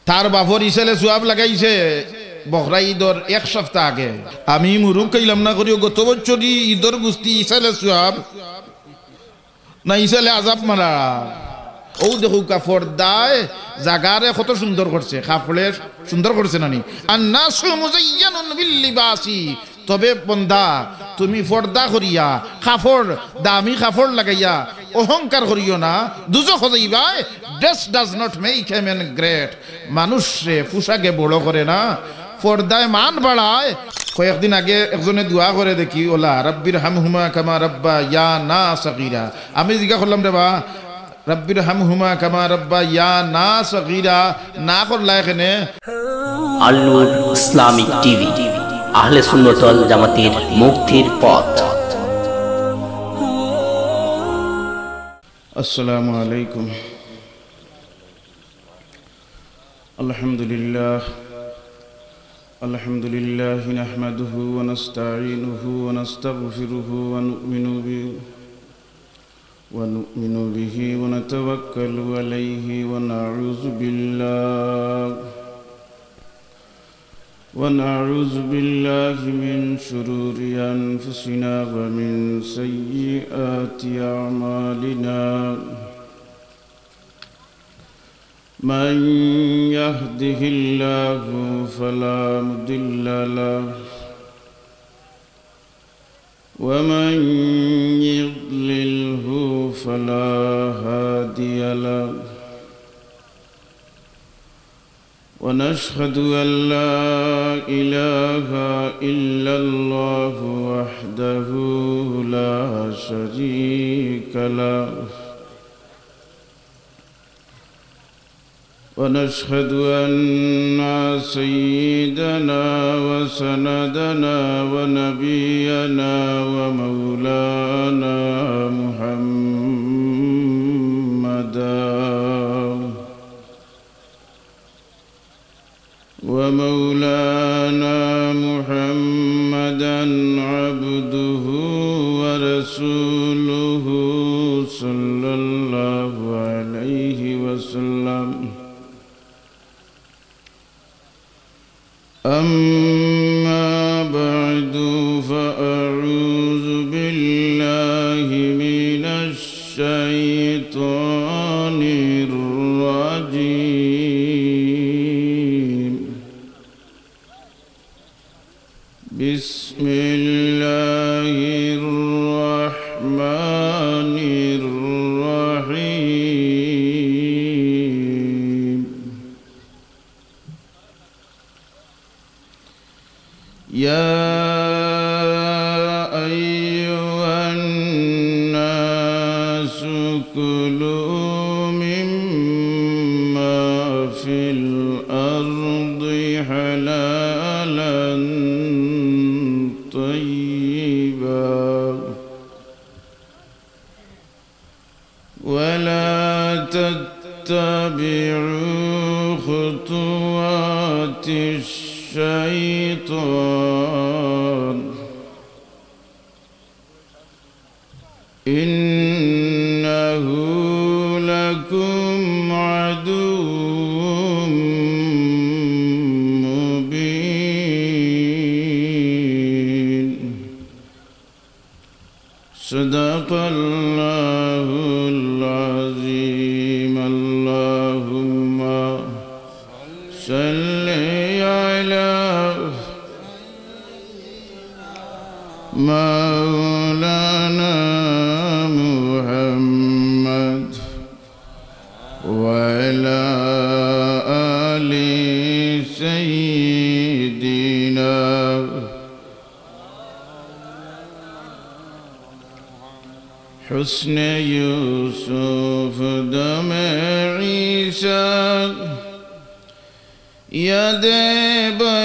তার বাপর ইসেলে সোয়াব লাগাইছে বকরা ঈদর এক সপ্তাহ আগে। আমি মুরুখ কইলাম না করিও গত বছরই ঈদর গুস্তি ইসেলে সোয়াব না ইসেলে আজাব মারা। ও দেখো কাপড় দায় জাগারে কত সুন্দর করছে, কাপড়ের সুন্দর করছে নানি। আর নাসু মুজাইয়ানুন বিল লিবাসি, তবে বন্ধা তুমি পর্দা করিয়া কাপড় দামি কাপড় লাগাইয়া অহংকার করিও না, দুজখ যাইবা। Dress does not make a man great. মানুষে পোশাকে বড় করে না, পর্দায় মান বাড়ায়। কয়েকদিন আগে একজনে দোয়া করে দেখি, ওলা রাব্বির হামহুমা কামা রাব্বা ইয়া না সগীরা। আমি জিজ্ঞা করলাম রে বা রব্বির হামহুমা কামা রাব্বা ইয়া না সগীরা না করলা এখানে। NUR ইসলামিক টিভি, আহলে সুন্নাত ওয়াল জামাতের মুক্তির পথ। আসসালামু আলাইকুম। আলহামদুলিল্লাহ আলহামদুলিল্লাহি নাহমাদুহু ওয়া নাস্তাঈনুহু ওয়া নাস্তাগফিরুহু ওয়া নু'মিনু বিহি ওয়া নাতাওয়াক্কালু আলাইহি ওয়া না'উযু বিল্লাহি মিন শুরুরি আনফুসিনা ওয়া মিন সাইয়্যাতি আ'মালিনা। من يهده الله فلا مضل له ومن يضلله فلا هادي له ونشهد أن لا إله إلا الله وحده لا شريك له ونشهد أن سيدنا وسندنا ونبينا ومولانا محمدا عبده ورسوله صلى الله عليه وسلم. أما بعد فأعوذ بالله من الشيطان الرجيم. بسم الله الرحمن الرحيم. يا أيها الناس كلوا مما في الأرض حلالا طيبا ولا تتبعوا خطوات الشيطان إنه لكم عدو مبين. صدق الله العظيم. اللهم صل على مولانا محمد وعلى آل سيدنا حسن يوسف دم عيسى يد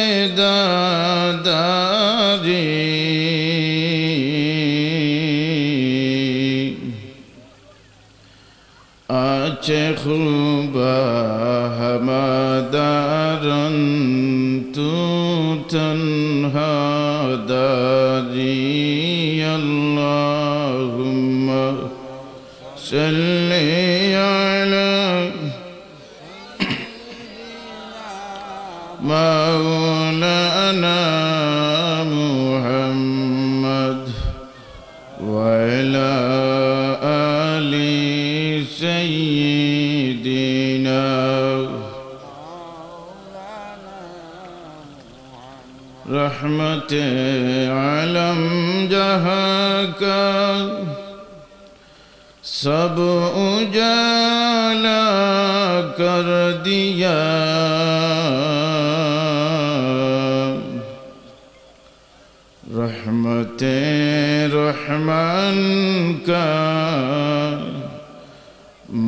بيداداري آچه خوبا همادارن تو تنها داری. اللهم صل على مولانا محمد وعلى آل سيدنا رحمت عالم جہاں کا سب اجالا کر دیا رحمت رحمان کا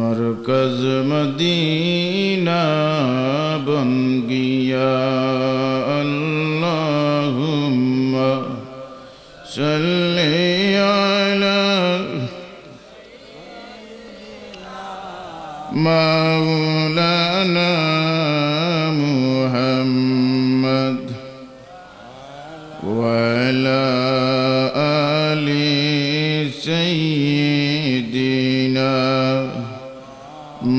مرکز مدینہ بن گیا اللہم صلی علی مولانا محمد وعلى آل سيدنا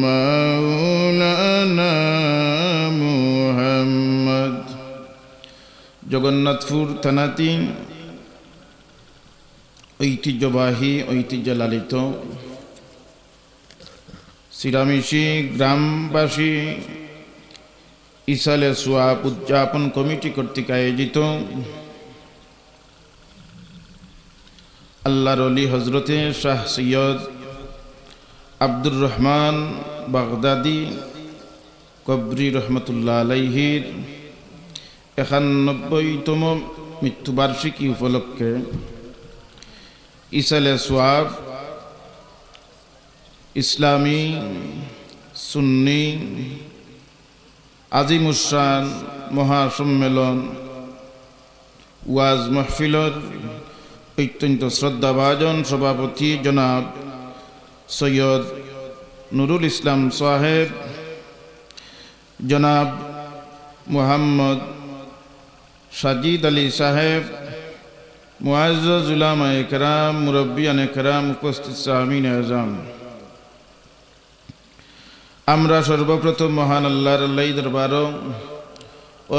مولانا محمد জগন্নাথপুর থানাতি ঐতিহ্যবাহী ঐতিহ্যলালিত সিরামিশি গ্রামবাসী ইসালে সোয়াব উদযাপন কমিটি কর্তৃক আয়োজিত আল্লাহর ওলি হজরতে শাহ সৈয়দ আব্দুর রহমান বাগদাদি কবরি রহমতুল্লাহ আলাইহির ৯১তম মৃত্যুবার্ষিকী উপলক্ষে ইসালে সোয়াব ইসলামী সুন্নি আজিমুসান মহাসম্মেলন ওয়াজ মাহফিলর অত্যন্ত শ্রদ্ধাভাজন সভাপতি জনাব সৈয়দ নুরুল ইসলাম সাহেব, জনাব মোহাম্মদ সাজিদ আলী সাহেব, মুআজ্জাজ উলামায়ে কেরাম, মুরব্বিয়ানে কেরাম, উপস্থিত সামিন আযম, আমরা সর্বপ্রথম মহান আল্লাহর দরবার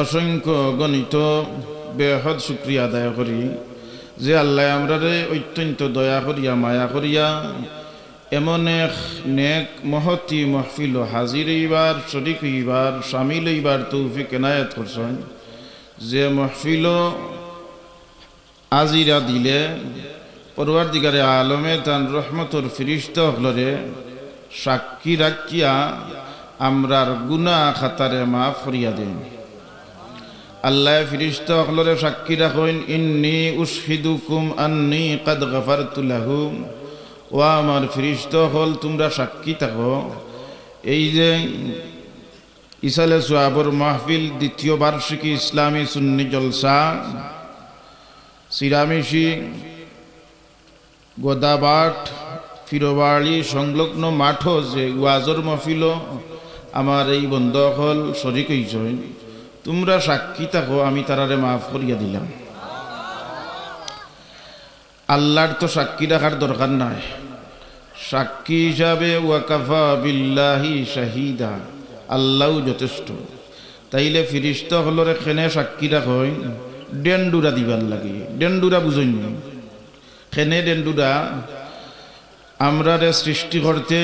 অসংখ্য গণিত বেহদ শুকরিয়া আদায় করি যে আল্লাহ আমরারে অত্যন্ত দয়া করিয়া মায়া করিয়া এমন এক নেক মহতি মাহফিল হাজির হইবার, শরীক হইবার, শামিল হইবার তৌফিক এনায়েত করছেন। যে মাহফিল আজিরা দিলে পরওয়ারদিগারে আলমে তান রহমতর ফিরিস্তা হলরে সাক্ষী রাখিয়া আমরার গুনাহ খাতারে মাফ করিয়া দেন। আল্লাহ ফিরিস্তা হলরে সাক্ষী রাখেন, ইন্নী উশহিদুকুম আন্নী কাদ গাফারতু লাহুম, ও আমার ফিরিস্তা হল তোমরা সাক্ষী থাকো। এই যে ইসালে সোয়াবর মাহফিল দ্বিতীয় বার্ষিকী ইসলামী সুন্নি জলসা সিরামিশি গোদাবাট ফিরোবাড়ি সংলগ্ন মাঠও যে ওয়াজর মাহফিল আমার এই বন্ধু হল শরীক হইছেন, তোমরা সাক্ষী থাকো, আমি তারারে মাফ করিয়া দিলাম। আল্লাহর তো সাক্ষী রাখার দরকার নাই, সাক্ষী হিসাবে ওয়াকাফা বিল্লাহি শাহিদা, আল্লাহ যথেষ্ট। তাইলে ফিরিস্তা হলরে খেনে সাক্ষী রাখই ডেন্ডুরা দিবার লাগে। ডেন্ডুরা বুঝইন খেনে ডেন্ডুরা আমরারে সৃষ্টি করতে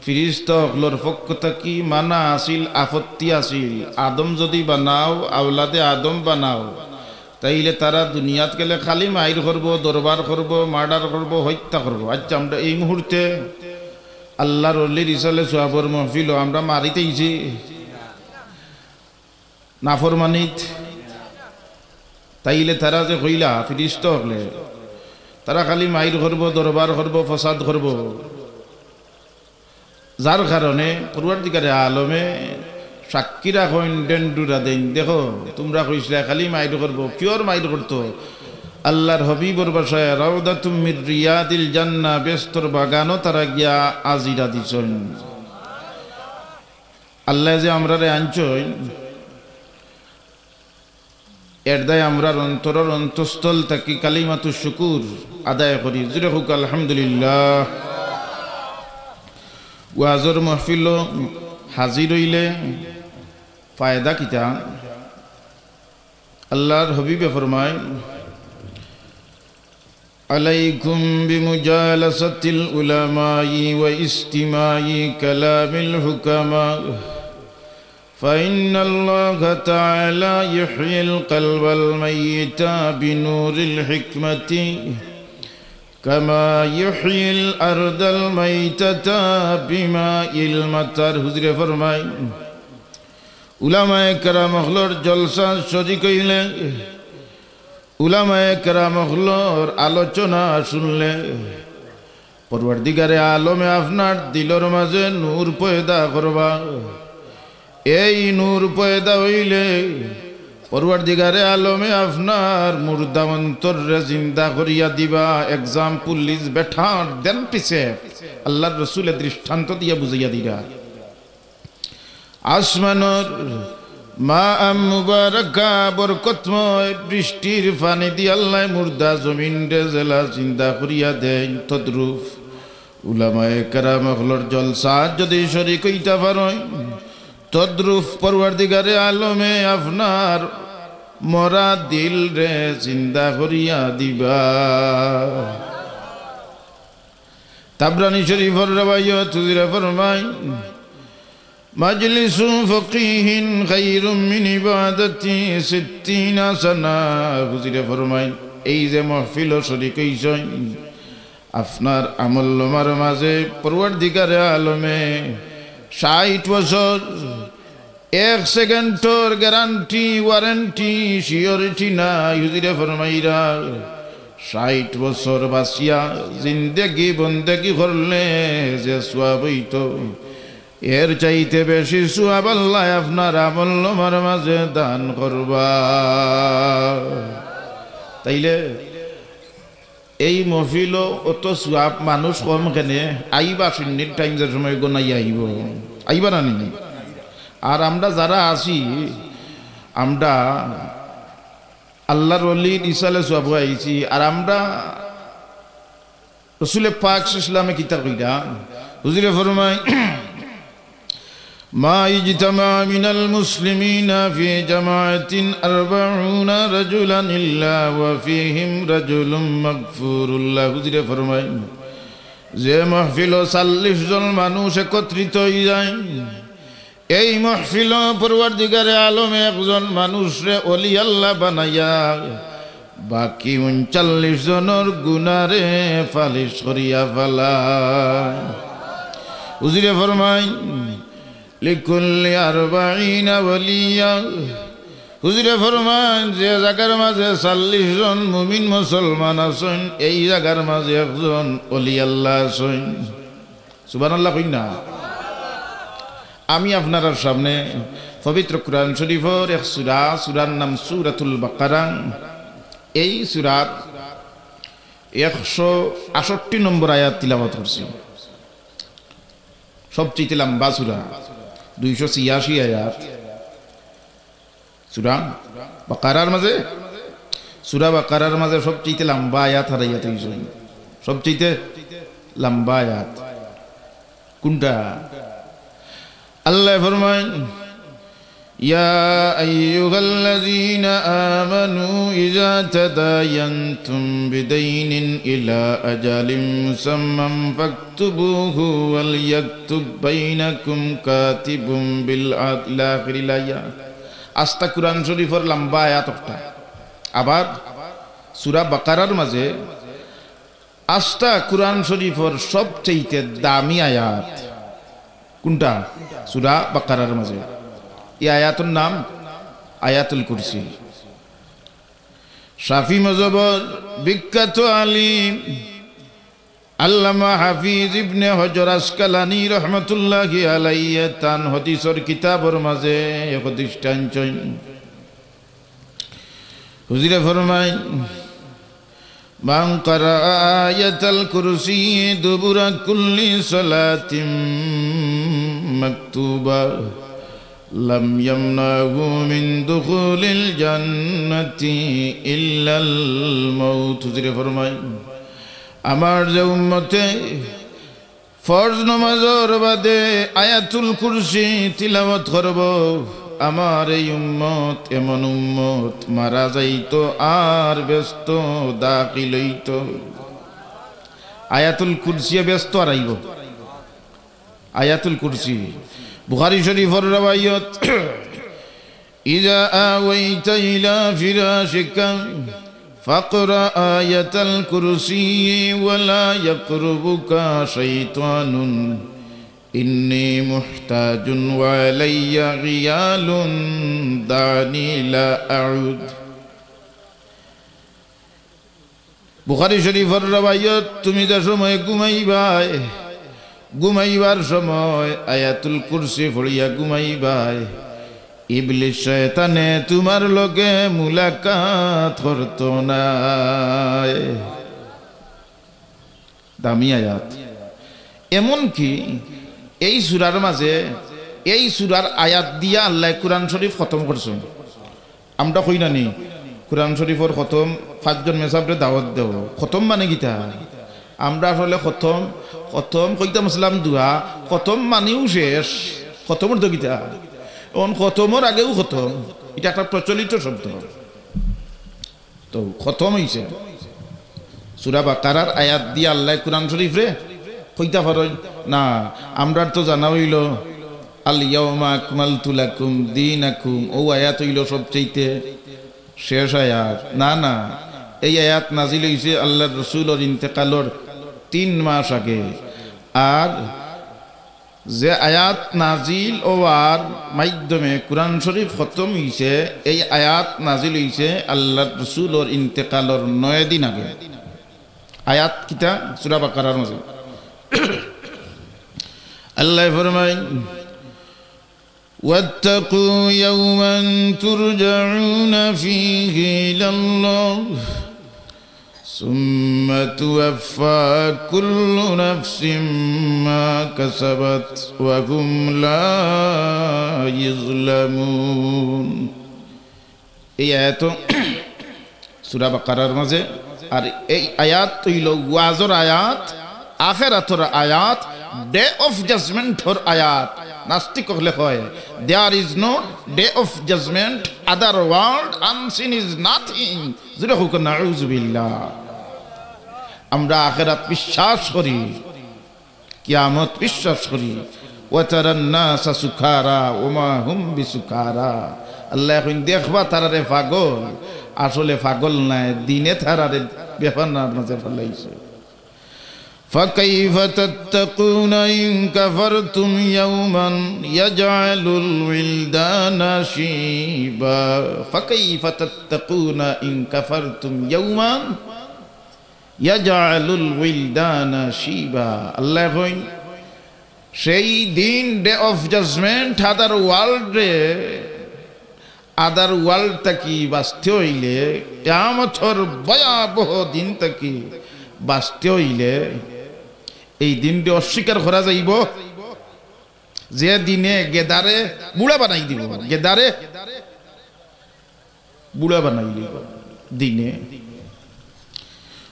ফিরিস্তা হলর পক্ষ থাকি মানা আসিল, আপত্তি আসিল, আদম যদি বানাও, আওলাদে আদম বানাও, তাইলে তারা দুনিয়াত গেলে খালি মাইর করব, দরবার করব, মার্ডার করব, হত্যা করব। আচ্ছা আমরা এই মুহূর্তে আল্লাহর ওলির ইসালে সোয়াবর মাহফিল আমরা মারিতেইছি নাফরমানিত, তাইলে তারা যে কইলা ফিরিস্তা হলে তারা খালি মাইর করব, দরবার করব, ফসাদ করব, যার কারণে পরওয়ারদিগারে আলমে সাক্ষী রাখেন ডেন্ডুরা দেন। দেখো তোমরা কইসলে খালি মাইর করবো, কিয়র মাইর করতো? আল্লাহর হবিবর বাসায় রাউদাতুম মির রিয়াদিল জান্নাহ বেস্তর বাগানও তারা গিয়া আজিরা দিছেন। আল্লাহ যে আমরারে আনছেন এর দায় আমরার অন্তরের অন্তঃস্থল থাকি কালিমাতু শুকুর আদায় করি। জুড়ে হোক আলহামদুলিল্লাহ। ওয়াজর মাহফিল হাজির হইলে ফায়দা কিতা? আল্লাহর হাবিবে ফরমায় আলাইকুম বিমুজালাসাতিল উলামাই ওয়া ইস্তিমাই কালামিল হুকামা ফাইন্নাল্লাহা তাআলা ইহয়িল কলবাল মাইয়িতা বিনুরিল হিকমাতি কামা ইহয়িল আরদাল মাইতাতা বিমাইল মাতার। হুজুরে ফরমায় উলামায়ে কেরাম হলর জলসা শরিক হইলে, উলামায়ে কেরাম হলর আলোচনা শুনলে পরওয়ারদিগারে আলমে আপনার দিলর মাঝে নূর পয়দা করবা। এই নূর পয়দা হইলে পরওয়ারদিগারে আলমে আপনার মুর্দা অন্তরে জিন্দা করিয়া দিবা। এক্সাম্পল ইজ বেটার দেন পিছে আল্লাহর রাসূলের দৃষ্টান্ত দিয়া বুঝাইয়া দিরা। আসমানর মা মুবারাকা বরকতময় বৃষ্টির পানি দিয়ে আল্লাহ মুর্দা জমিন রে জেলা চিন্তা করিয়া দেন। তদ্রুপ উলামায়ে কেরাম হলর জলসা যদি শরীক হইতে পারো, তদ্রুপ পরওয়ারদিগারে আলমে আপনার মরা দিল রে চিন্তা করিয়া দিবা। তাবরানী শরীফর রওয়ায়াত হুজুরে ফরমায় মাজলিসু ফকিহিন খায়রুম মিন ইবাদাতি 60 সানা। হুজুরে ফরমায় এই যে মাহফিল শরীক হইছেন আপনার আমল নামার মাঝে পরওয়ারদিগারে আলমে 60 বছর 1 সেকেন্ডর গ্যারান্টি ওয়ারেন্টি সিওরিটি নাই। হুজুরে ফরমাইরা 60 বছর বাঁচিয়া জিন্দেগি বন্দেগি করলে যে সওয়াব হইতো এর চাইতে বেশি সওয়াব আল্লাহ আপনার আমল নামার মাঝে দান করবা। তাইলে এই মহফিল অত সওয়াব মানুষ কম কেনে আইবা সুন্নির টাইম যে সময় গোনাই আইবা না নি। আর আমরা যারা আছি আমরা আল্লাহর ওলির ইসালে সওয়াব আইছি। আর আমরা রাসূলে পাক ইসলামে কিতাব কইরা হুজুরে ফরমায় মা ইজতামা মিনাল মুসলিমিনা ফি জামাআতিন 40 রাজুলান ইল্লা ওয়া ফীহিম রাজুলুম মাগফুরুল্লাহ। হুজুরে ফরমায় যে মাহফিল 40 জন মানুষ একত্রিত হয়ে যায়, এই মাহফিল পরওয়ারদিগারে আলমে একজন মানুষরে ওলি আল্লাহ বানাইয়া বাকি 39 জনের গুনারে ফালিশ করিয়া ফেলায়। হুজুরে ফরমায় লিকুল্লি 40 ওলিয়া। হুজুরে ফরমান যে জায়গার মাঝে 40 জন মুমিন মুসলমান আছেন, এই জায়গার মাঝে একজন ওলি আল্লাহ আছেন। সুবহানাল্লাহ কই না? আমি আপনার সামনে পবিত্র কুরআন শরীফের এক সূরা, সূরার নাম সূরাতুল বাকারা। এই সূরার 168 নম্বর আয়াত তিলাওয়াত করছি। সবচেয়ে লম্বা সূরা, 286 আয়াত সূরা বাকারার মাঝে। সূরা বাকারার মাঝে সবচেয়ে লম্বা আয়াত হারাইয়া হইছে। সবচেয়ে লম্বা আয়াত কোনটা? আল্লাহ ফরমায় ইয়া আইয়ুহাল্লাযীনা আমানু ইযা তাদায়ানতুম বিদাইনিন ইলা আজালিম মুসাম্মান ফাকতুবুহু ওয়াল ইয়াকতুব বাইনাকুম কাতিবুম বিল আদল। আখিরিল আয়াত। আস্তা কুরআন শরীফের লম্বা আয়াত একটা। আবার সূরা বাকারার মাঝে আস্তা কুরআন শরীফের সবচেয়ে দামি আয়াত কোনটা? সূরা বাকারার মাঝে। এই আয়াতের নাম আয়াতুল কুরসি। শাফি মাযহাবের বিখ্যাত আলিম আল্লামা হাফিজ ইবনে হজর আসকালানি রহমাতুল্লাহি আলাইহি তান হাদিসের কিতাবের মাঝে এক হাদিস টানছেন। হুজুরে ফরমায় মান ক্বারা আয়াতাল কুরসি দুবুরা কুল্লি সালাতিন মাকতুবা লাম ইয়ামনাহু মিন দুখুলিল জান্নাতি ইল্লাল মাউত। হুজুরে ফরমায় আমার যে উম্মতে ফরজ নামাজের বাদে আয়াতুল কুরসি তিলাওয়াত করব, আমার এই উম্মত এমন উম্মত মারা যাইতো আর ব্যস্ত দাখিল হইতো আয়াতুল কুরসিয়ে ব্যস্ত আর আইব আয়াতুল কুরসি বুখারী শরীফের রওয়ায়াত ইজা আওয়াইতা ইলা ফিরাশিকা ফাকরা আয়াতাল কুরসি ওয়ালা ইয়াকরুবুকা শাইতানুন ইন্নী মুহতাজুন ওয়া আলাইয়া গিয়ালুন দানি লা আউদ বুখারী শরীফের রওয়ায়াত তুমি যে সময় ঘুমাইবার সময় আয়াতুল কুরসি পড়িয়া ঘুমাইবাই ইবলিস শয়তানে তোমার লগে মুলাকাত করতো না দামি আয়াত এমন কি এই সূরার মাঝে এই সূরার আয়াত দিয়া আল্লাহ কুরআন শরীফ খতম করছেন আমরা কই না নি কুরআন শরীফের খতম পাঁচজন মেসাবরে দাওয়াত দেও খতম মানে গীতা আমরা আসলে খতম কইতাম ইসলাম দুয়া খতম মানেও শেষ খতমের তো গীতা অন খতমের আগেও খতম এটা একটা প্রচলিত শব্দ তো খতম হইছে সূরা বাকারার আয়াত দিয়ে আল্লাহ কুরআন শরীফ রে কইতা পারেন না আমরা তো জানা হইল আল ইয়াউমা আকমালতু লাকুম দীনাকুম ও আয়াত হইল সবচেয়ে শেষ আয়াত না এই আয়াত নাজিল হইছে আল্লাহর রাসূলের ইন্তেকালের 3 মাস আগে আর যে আয়াত নাজিল হওয়ার মাধ্যমে কুরআন শরীফ খতম হইছে এই আয়াত নাজিল হইছে আল্লাহর রাসূলের ইন্তেকালের 9 দিন আগে আয়াত কিতা সূরা বাকারার মাঝে আল্লাহ ফরমায় واتقوا يوما ترجعون فيه إلى الله ثم توفى كل نفس ما كسبت وهم لا يظلمون এই আয়াত সূরা বাকারার মাঝে আর এই আয়াত হইল ওয়াজর আয়াত আখিরাতের আয়াত ডে অফ জাজমেন্টর আয়াত নাস্তিক হলে হয় there is no day of judgement other world unseen is nothing জুরে হুক নাউযুবিল্লাহ আমরা আখিরাত বিশ্বাস করি কিয়ামত বিশ্বাস করি ওয়া তারান নাস সুকারা ওয়া মা হুম বিসুকারা আল্লাহ কইন দেখবা তারারে পাগল আসলে পাগল না দিনে তারারে ব্যাপার না মাঝে ফলাইছে فكيف تتقون إن كفرتم يوما يجعل الولدان شيبا فكيف تتقون إن كفرتم يوما يجعل الولدان شيبا الله কইন সেই দিন day of judgement other world তাকি বাঁচতে হইলে কিয়ামতের ভয়াবহ দিন তাকি বাঁচতে হইলে এই দিনটি অস্বীকার করা যাইব যে দিনে গেদারে বুড়া বানাই দিব গেদারে বুড়া বানাই দিব দিনে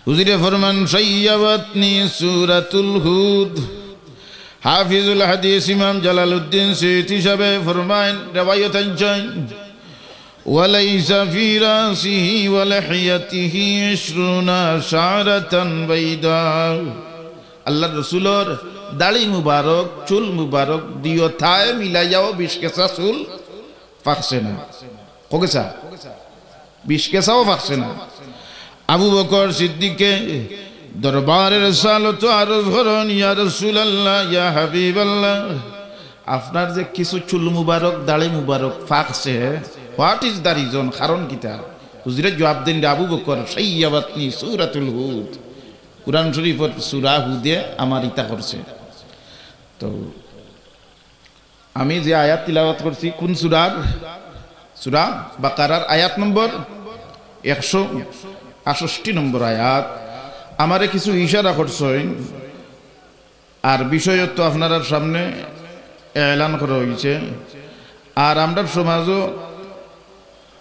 হুজুরে ফরমান সাইয়াবাতনি সূরাতুল হুদ হাফিজুল হাদিস ইমাম জালালউদ্দিন সুয়ুতি সাহেব ফরমায়েন রওয়ায়াত আনছেন ওয়ালাইসা ফি রাসিহি ওয়া লিহিয়াতিহি 20 শা'রাতান বাইদা আল্লাহর রাসূলের দাড়ি মুবারক চুল মুবারক দিও থায় মিলাইয়াও 20 কেসা চুল ফাকছে না কগেছা 20 কেসাও ফাকছে না আবু বকর সিদ্দিকে দরবারে রিসালাত আরজ করেন ইয়া রাসূলুল্লাহ ইয়া হাবিবাল্লাহ আপনার যে কিছু চুল মুবারক দাড়ি মুবারক ফাকছে হোয়াট ইজ দ্য রিজন কারণ কিটা হুজুরে জবাব দেন আবু বকর সাইয়াবাতনি সূরাতুল হুদ কুরআন শরীফের সূরা হুদে আমার ইতা করছে তো আমি যে আয়াত তিলাওয়াত করছি কোন সূরা বাকারার আয়াত নম্বর 168 নম্বর আয়াত আমারে কিছু ইশারা করছেন আর বিষয় তো আপনার সামনে এলান করা হয়েছে আর আমরা সমাজও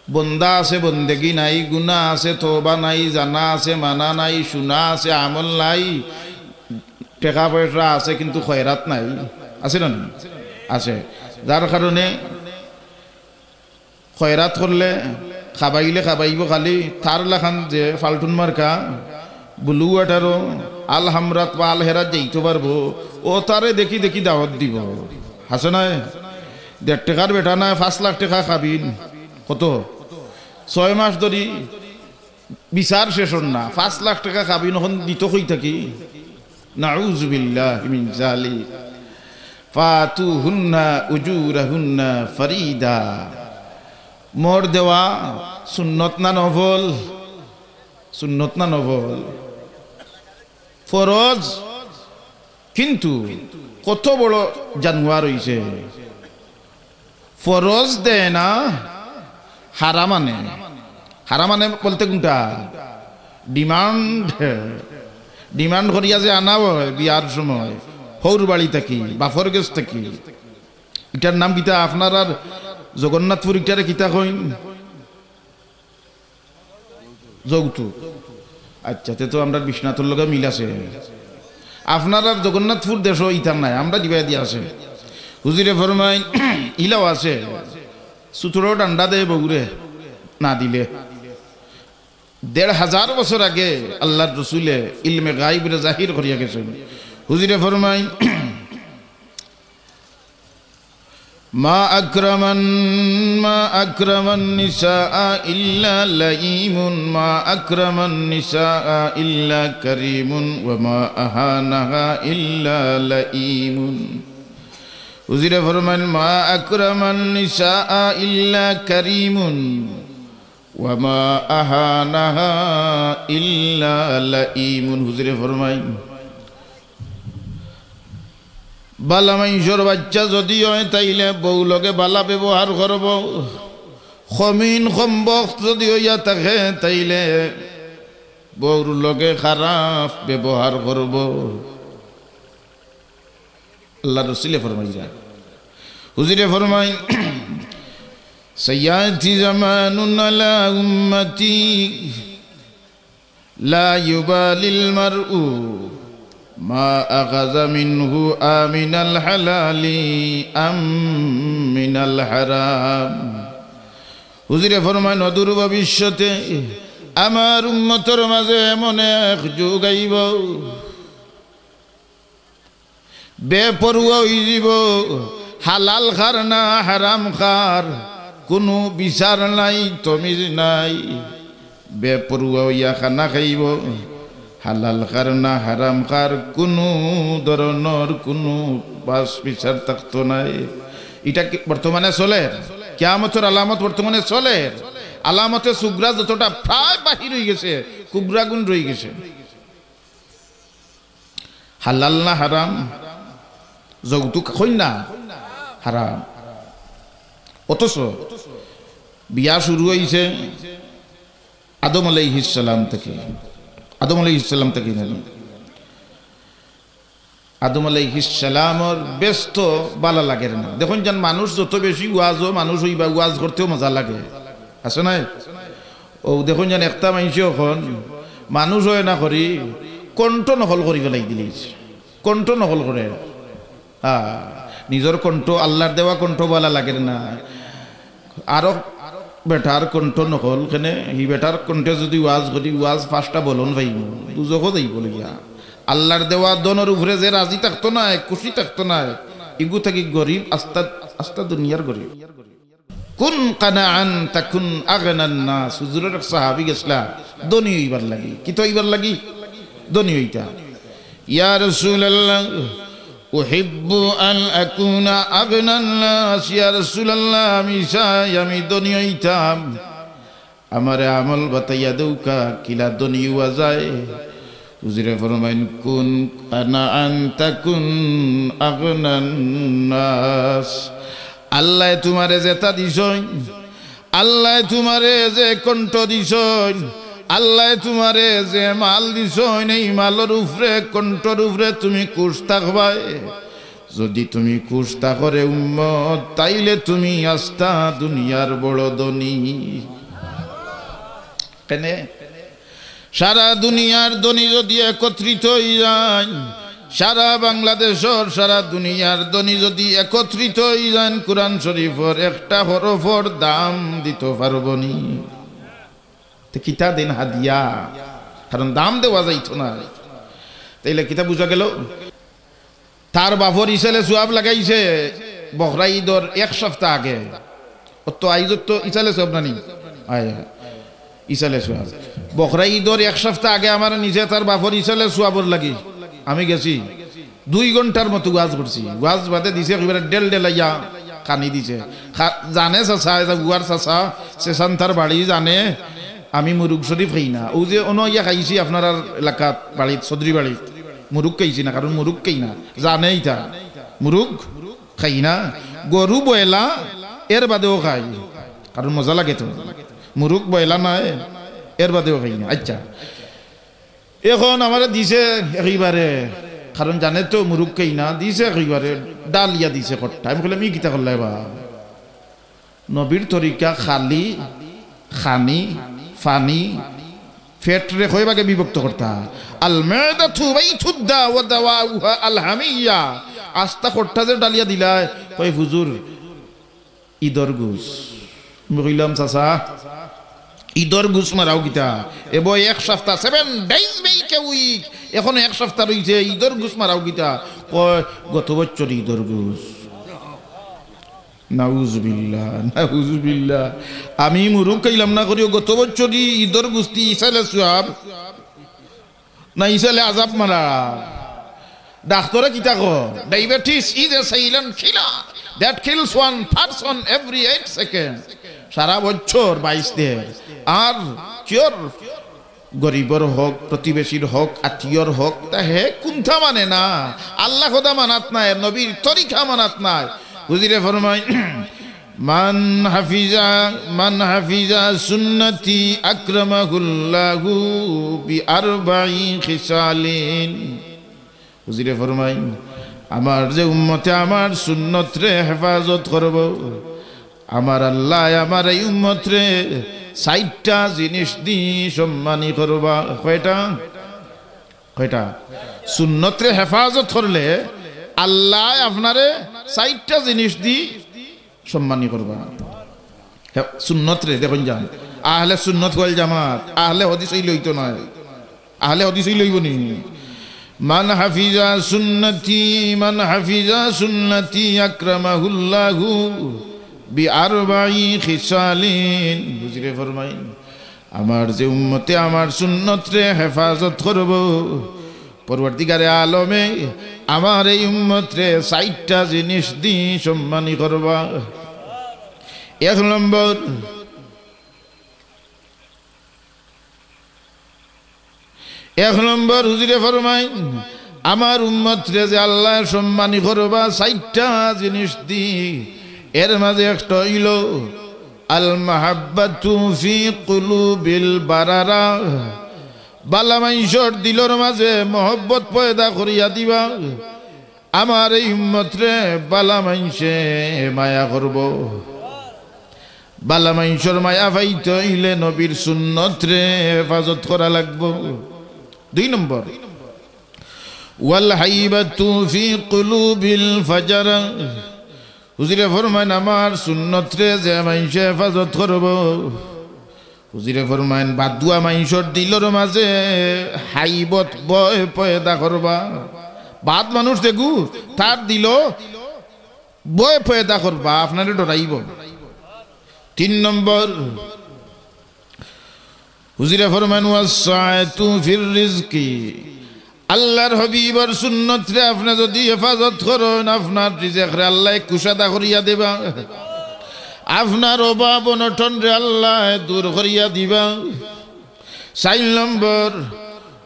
বন্দা আছে বন্দেগি নাই গুনাহ আছে তওবা নাই জানা আছে মানা নাই শোনা আছে আমল নাই টাকা পয়সা আছে কিন্তু খয়রাত নাই আছে না আছে যার কারণে খয়রাত করলে খাবাইলে খাবাইব খালি তার লাখান যে ফাল্টুন মার্কা ব্লু ওয়াটারও আল হামরাত বা আল হেরাত যাইতে পারবো ও তারে দেখি দেখি দাওয়াত দিব হাসে নাই 1.5 টাকার বেটা নাই 5 লাখ টাকা খাবিন কত 6 মাস ধরি বিচার শেষ না 5 লাখ টাকা খাবিন এখন দিত কই থাকি নাউযু বিল্লাহি মিন যালিক ফাতুহুন্না উজুরাহুন্না ফরিদা মোর দেওয়া সুন্নত না নফল সুন্নত না নফল ফরজ কিন্তু কত বড় জানোয়ার হইছে ফরজ দেয় না হারামানে বলতে কোনটা ডিমান্ড করিয়া যে আনা হয় বিয়ার সময় হৌর বাড়ি থাকি বাফর গেছ থাকি এটার নাম কিতা আপনার আর জগন্নাথপুর ইটারে কিতা কইন যৌতুক আচ্ছা তে তো আমরা বিশ্বনাথের লগে মিল আছে আপনার আর জগন্নাথপুর দেশ ইতার নাই আমরা দিবাই দিয়া আছে হুজুরে ফরমাই ইলাও আছে সুতরো ডান্ডা দেয় বগুরে না দিলে 1500 বছর আগে আল্লাহর রসুলে ইলমে গায়বরে জাহির করিয়া গেছেন হুজুরে ফরমাই মা আক্রামান নিসা ইল্লা লাইমুন মা আক্রামান নিসা ইল্লা করিমুন ওয়া মা আহানাহা ইল্লা লাইমুন হুজুরে ফরমান মা আক্রামান নিসা ইল্লা করিমুন ওয়া মা আহানাহা ইল্লা লাইমুন হুজুরে ফরমাই বালা মাইশর বাচ্চা যদি হয় তাইলে বউ লগে বালা ব্যবহার করব খমিন সম্বক যদি হইয়া থাকে তাইলে বউর লগে খারাপ ব্যবহার করব আল্লাহ রাসূলে ফরমাইয়া হুজুরে ফরমাই সাইয়াতি জামানুন আলা উম্মতি লা ইউবালিল মারউ মা আগাযা মিনহু আমিনাল হালালি আম মিনাল হারাম হুজুরে ফরমান অদূর ভবিষ্যতে আমার উম্মতের মাঝে এমন এক যুগ আইব বেপরোয়া হয়ে যাব হালাল খার না হারাম খার কোনো বিচার নাই তমিজ নাই বেপরোয়া হইয়া খানা খাইব হালাল খার না হারাম খার কোনো ধরনের কোনো বাস বিচার থাকতো নাই এটা বর্তমানে চলে কিয়ামতের আলামত বর্তমানে চলে আলামতে সুগ্রা যতটা প্রায় বাহির হয়ে গেছে কুবরা গুণ রয়ে গেছে হালাল না হারাম যৌতুক হই না হারাম অথচ বিয়া শুরু হয়েছে আদম আলাইহিস সালাম থেকে আদম আলাইহিস সালাম থেকে আদম আলাইহিস সালামর ব্যস্ত বালা লাগে না দেখুন যেন মানুষ যত বেশি ওয়াজও মানুষ হইবা ওয়াজ করতেও মজা লাগে আছে না ও দেখুন যেন একটা মানুষ এখন মানুষ হয় না করি কণ্ঠ নকল করি পেলাই দিলিস কণ্ঠ নকল করে নিজের কণ্ঠ আল্লাহর দেওয়া কণ্ঠ বলা লাগে না আরো বেটার কণ্ঠ নকল কেনে হি বেটার কণ্ঠে যদি ওয়াজ করি ওয়াজ 5টা বলন ভাইব দুজকও যাইব লগিয়া আল্লাহর দেওয়া দনের উপরে যে রাজি থাকতো না খুশি থাকতো না ইগু থাকি গরিব আস্তা আস্তা দুনিয়ার গরিব কুন কানাআন তাকুন আগনান নাস হুজুরের সাহাবী গেছলা ধনী হইবার লাগি কি তো হইবার লাগি ধনী হইতা ইয়া রাসূলুল্লাহ উহিব্বু আন আকুনা আগনান নাস ইয়া রাসূলুল্লাহ আমি চাই আমি ধনী হইতাম আমারে আমল বাতাইয়া দৌকা কিলা ধনী হওয়া যায় হুজুরে ফরমাইন কুন কানাআন তাকুন আগনান নাস আল্লাহ তোমারে যেটা দিছই আল্লাহ তোমারে যে কণ্ঠ দিছই আল্লাহ তোমারে যে মাল দিছই এই মালের উপরে কণ্ঠর উপরে তুমি খুশ থাকবাই যদি তুমি খুশ থাকরে উম্মত তাইলে তুমি আস্তা দুনিয়ার বড় ধনী কেনে সারা দুনিয়ার ধনী যদি একত্রিত হয়ে যায় সারা বাংলাদেশের সারা দুনিয়ার ধনী যদি একত্রিত হই যান কোরআন শরীফের একটা হরফের দাম দিতে পারবনি। তো কিতা দিন হাদিয়া, কারণ দাম দেওয়া যাইতো না। তাইলে কিতা বুঝা গেল, তার বাপর ইসালে সোয়াব লাগাইছে বকরা ঈদর এক সপ্তাহ আগে। তো আইজত তো ইসালে সোয়াব নানি ইসালে সোয়াব বকরা ঈদর এক সপ্তাহ আগে আমার নিজে তার বাপর ইসালে সোয়াবর লাগি আমি গেছি 2 ঘন্টার মতো ওয়াজ করছি। ওয়াজ বাদে দিছে একেবারে ডেল ডেলাইয়া কানি দিছে। জানে চাচা গুয়ার চাচা সেশান তার বাড়ি জানে আমি মুরুগ শরীফ খাই না। ও যে অন্য ইয়া খাইছি আপনার এলাকাত বাড়িত চৌধুরী বাড়িত মুরুগ খাইছি না, কারণ মুরুগ খাই না জানেই তা মুরুগ খাই না। গরু বয়লা এর বাদেও খাই, কারণ মজা লাগে তো। মুরুগ বয়লা নাই এর বাদেও খাই না। আচ্ছা এখন আমার দিছে একেবারে, কারণ জানে তো মুরুগ খাই না, দিছে একেবারে ডালিয়া দিছে কট্টা। আমি বললাম ই কিতা করলে বা নবীর তরিকা খালি খানি ফানি ফেট রে কয় ভাগে বিভক্ত করতা। আল মাদাতু বাইতুদ্দা ওয়া দাওয়াউহা আল হামিয়া। আস্তা কট্টা যে ডালিয়া দিলা কয় হুজুর ঈদর গুস। আমি কইলাম চাচা ঈদর গুস মারাও কিতা এব এক সপ্তাহ 7 days মেক এ উইক, এখন এক সপ্তাহ রইছে ঈদর গুস মারাও কিতা কয় গত বছর ঈদর গুস। নাউজুবিল্লাহ নাউজুবিল্লাহ। আমি মুরুগ খাইলাম না করিও গত বছরই ঈদর গুস্তি ইসালে সোয়াব না ইসালে আজাব মারা। ডাক্তারে কিতা কয় diabetes is a silent killer that kills one person every 8 second. সারা বছর 22 দিন। আর কিয়র গরিবর হোক প্রতিবেশীর হোক আত্মীয়র হোক তা হে কুন্থা মানে না, আল্লাহ খোদা মানাত নাই, নবীর তরিকা মানাত নাই। হুজুরে ফরমায় মান হাফিজা সুন্নতি আকরামাহুল্লাহু বিআরবাঈ খিসালিন। হুজুরে ফরমায় আমার যে উম্মতে আমার সুন্নত রে হেফাজত করব, আমার আল্লাহ আমার এই উম্মত রে 60টা জিনিস দি সম্মানী করবা। কয়টা সুন্নত রে হেফাজত করলে আল্লাহ আপনারে 60টা জিনিস দি সম্মানী করবা। সুন্নত রে দেখুন যান আহলে সুন্নত ওয়াল জামাত আহলে হাদিস এই লইতো নয়, আহলে হাদিস এই লইব নি। মান হাফিজা সুন্নতি আকরামাহুল্লাহু বিআরবাঈ খিসালিন। হুজুরে ফরমাইন আমার যে উম্মতে আমার সুন্নত রে হেফাজত করব, পরবর্তীকারে আলমে আমার এই উম্মত রে 60টা জিনিস দি সম্মানী করবা। 1 নম্বর হুজুরে ফরমাইন আমার উম্মত রে যে আল্লাহ সম্মানী করবা 60টা জিনিস দি, এর মাঝে একটা হইল আল মাহাব্বাতু ফি কুলুবিল বারারা। বালা মাইশর দিলর মাঝে মহব্বত পয়দা করিয়া দিবা। আমার এই উম্মত রে বালা মাইশে মায়া করব। বালা মাইশর মায়া পাইতে হইলে নবীর সুন্নত রে হেফাজত করা লাগবো। 2 নম্বর ওয়াল হাইবাতু ফি কুলুবিল ফাজরা। হুজুরে ফরমাইন আমার সুন্নত রে যে মাইশে হেফাজত করব, হুজুরে ফরমাইন বাদুয়া মাইশর দিলর মাঝে হাইবত ভয় পয়দা করবা। বাদ মানুষ দেখু তার দিল ভয় পয়দা করবা, আপনারে ডরাইব। 3 নম্বর হুজুরে ফরমাইন ওয়াসসাআতু ফির রিজকি। আল্লাহর হাবিবের সুন্নত রে আপনি যদি হেফাজত করেন আপনার রিজিক রে আল্লাহ কুশাদা করিয়া দেবা, আপনার অভাব অনটন রে আল্লাহ দূর করিয়া দিবা। 4 নম্বর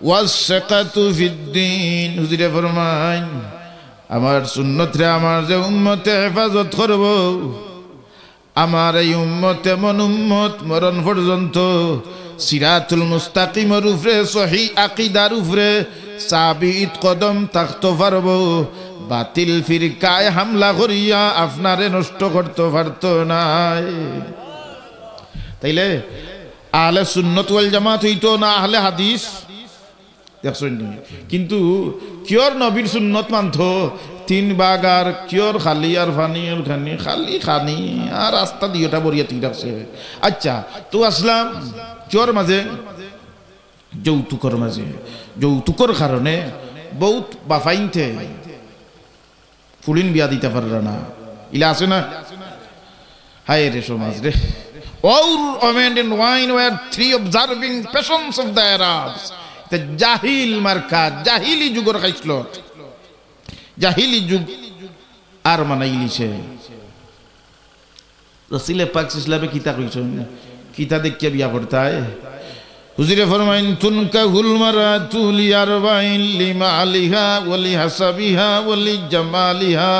ওয়াসসাকাতু ফিদ্দিন। হুজুরে ফরমাইন আমার সুন্নত রে আমার যে উম্মতে হেফাজত করব, আমার এই উম্মত এমন উম্মত মরণ পর্যন্ত সিরাতুল মুস্তাকিমের উপরে সহি আকীদার উপরে সাবিত কদম থাকতে পারবো, বাতিল ফিরকায় হামলা করিয়া আপনারে নষ্ট করতে পারত না। তাইলে আহলে সুন্নাত ওয়াল জামাত হইতো না আহলে হাদিস? দেখছেন নি? কিন্তু কিয়র নবীর সুন্নত মানত 3 ভাগ আর কিয়র খালি আর ফানি আর খানি খালি খানি আর রাস্তা দিয়েটা বরিয়া ঠিক রাখছে। আচ্ছা তো আসলাম কিয়র মাঝে যৌতুকর মাঝে, যৌতুকর কারণে বহুত বাফাইনতে ফুলিন বিয়া দিতে পারল না, ইলা আছে না? হায় রে সমাজ রে। All men and wine were 3 observing passions of the Arabs. The জাহিল মার্কা জাহিলি যুগর খাইছিল, জাহিলি যুগ আর মানাইলিছে। রসুল পাক ইসলামে কিতা কইছেন, কিতা দেখিয়া বিয়া করতায়। হুজুরে ফরমাইন তুনকাহুল মারাতু লিআরবাইন লিমালিহা ওয়া লিহাসাবিহা ওয়া লিজামালিহা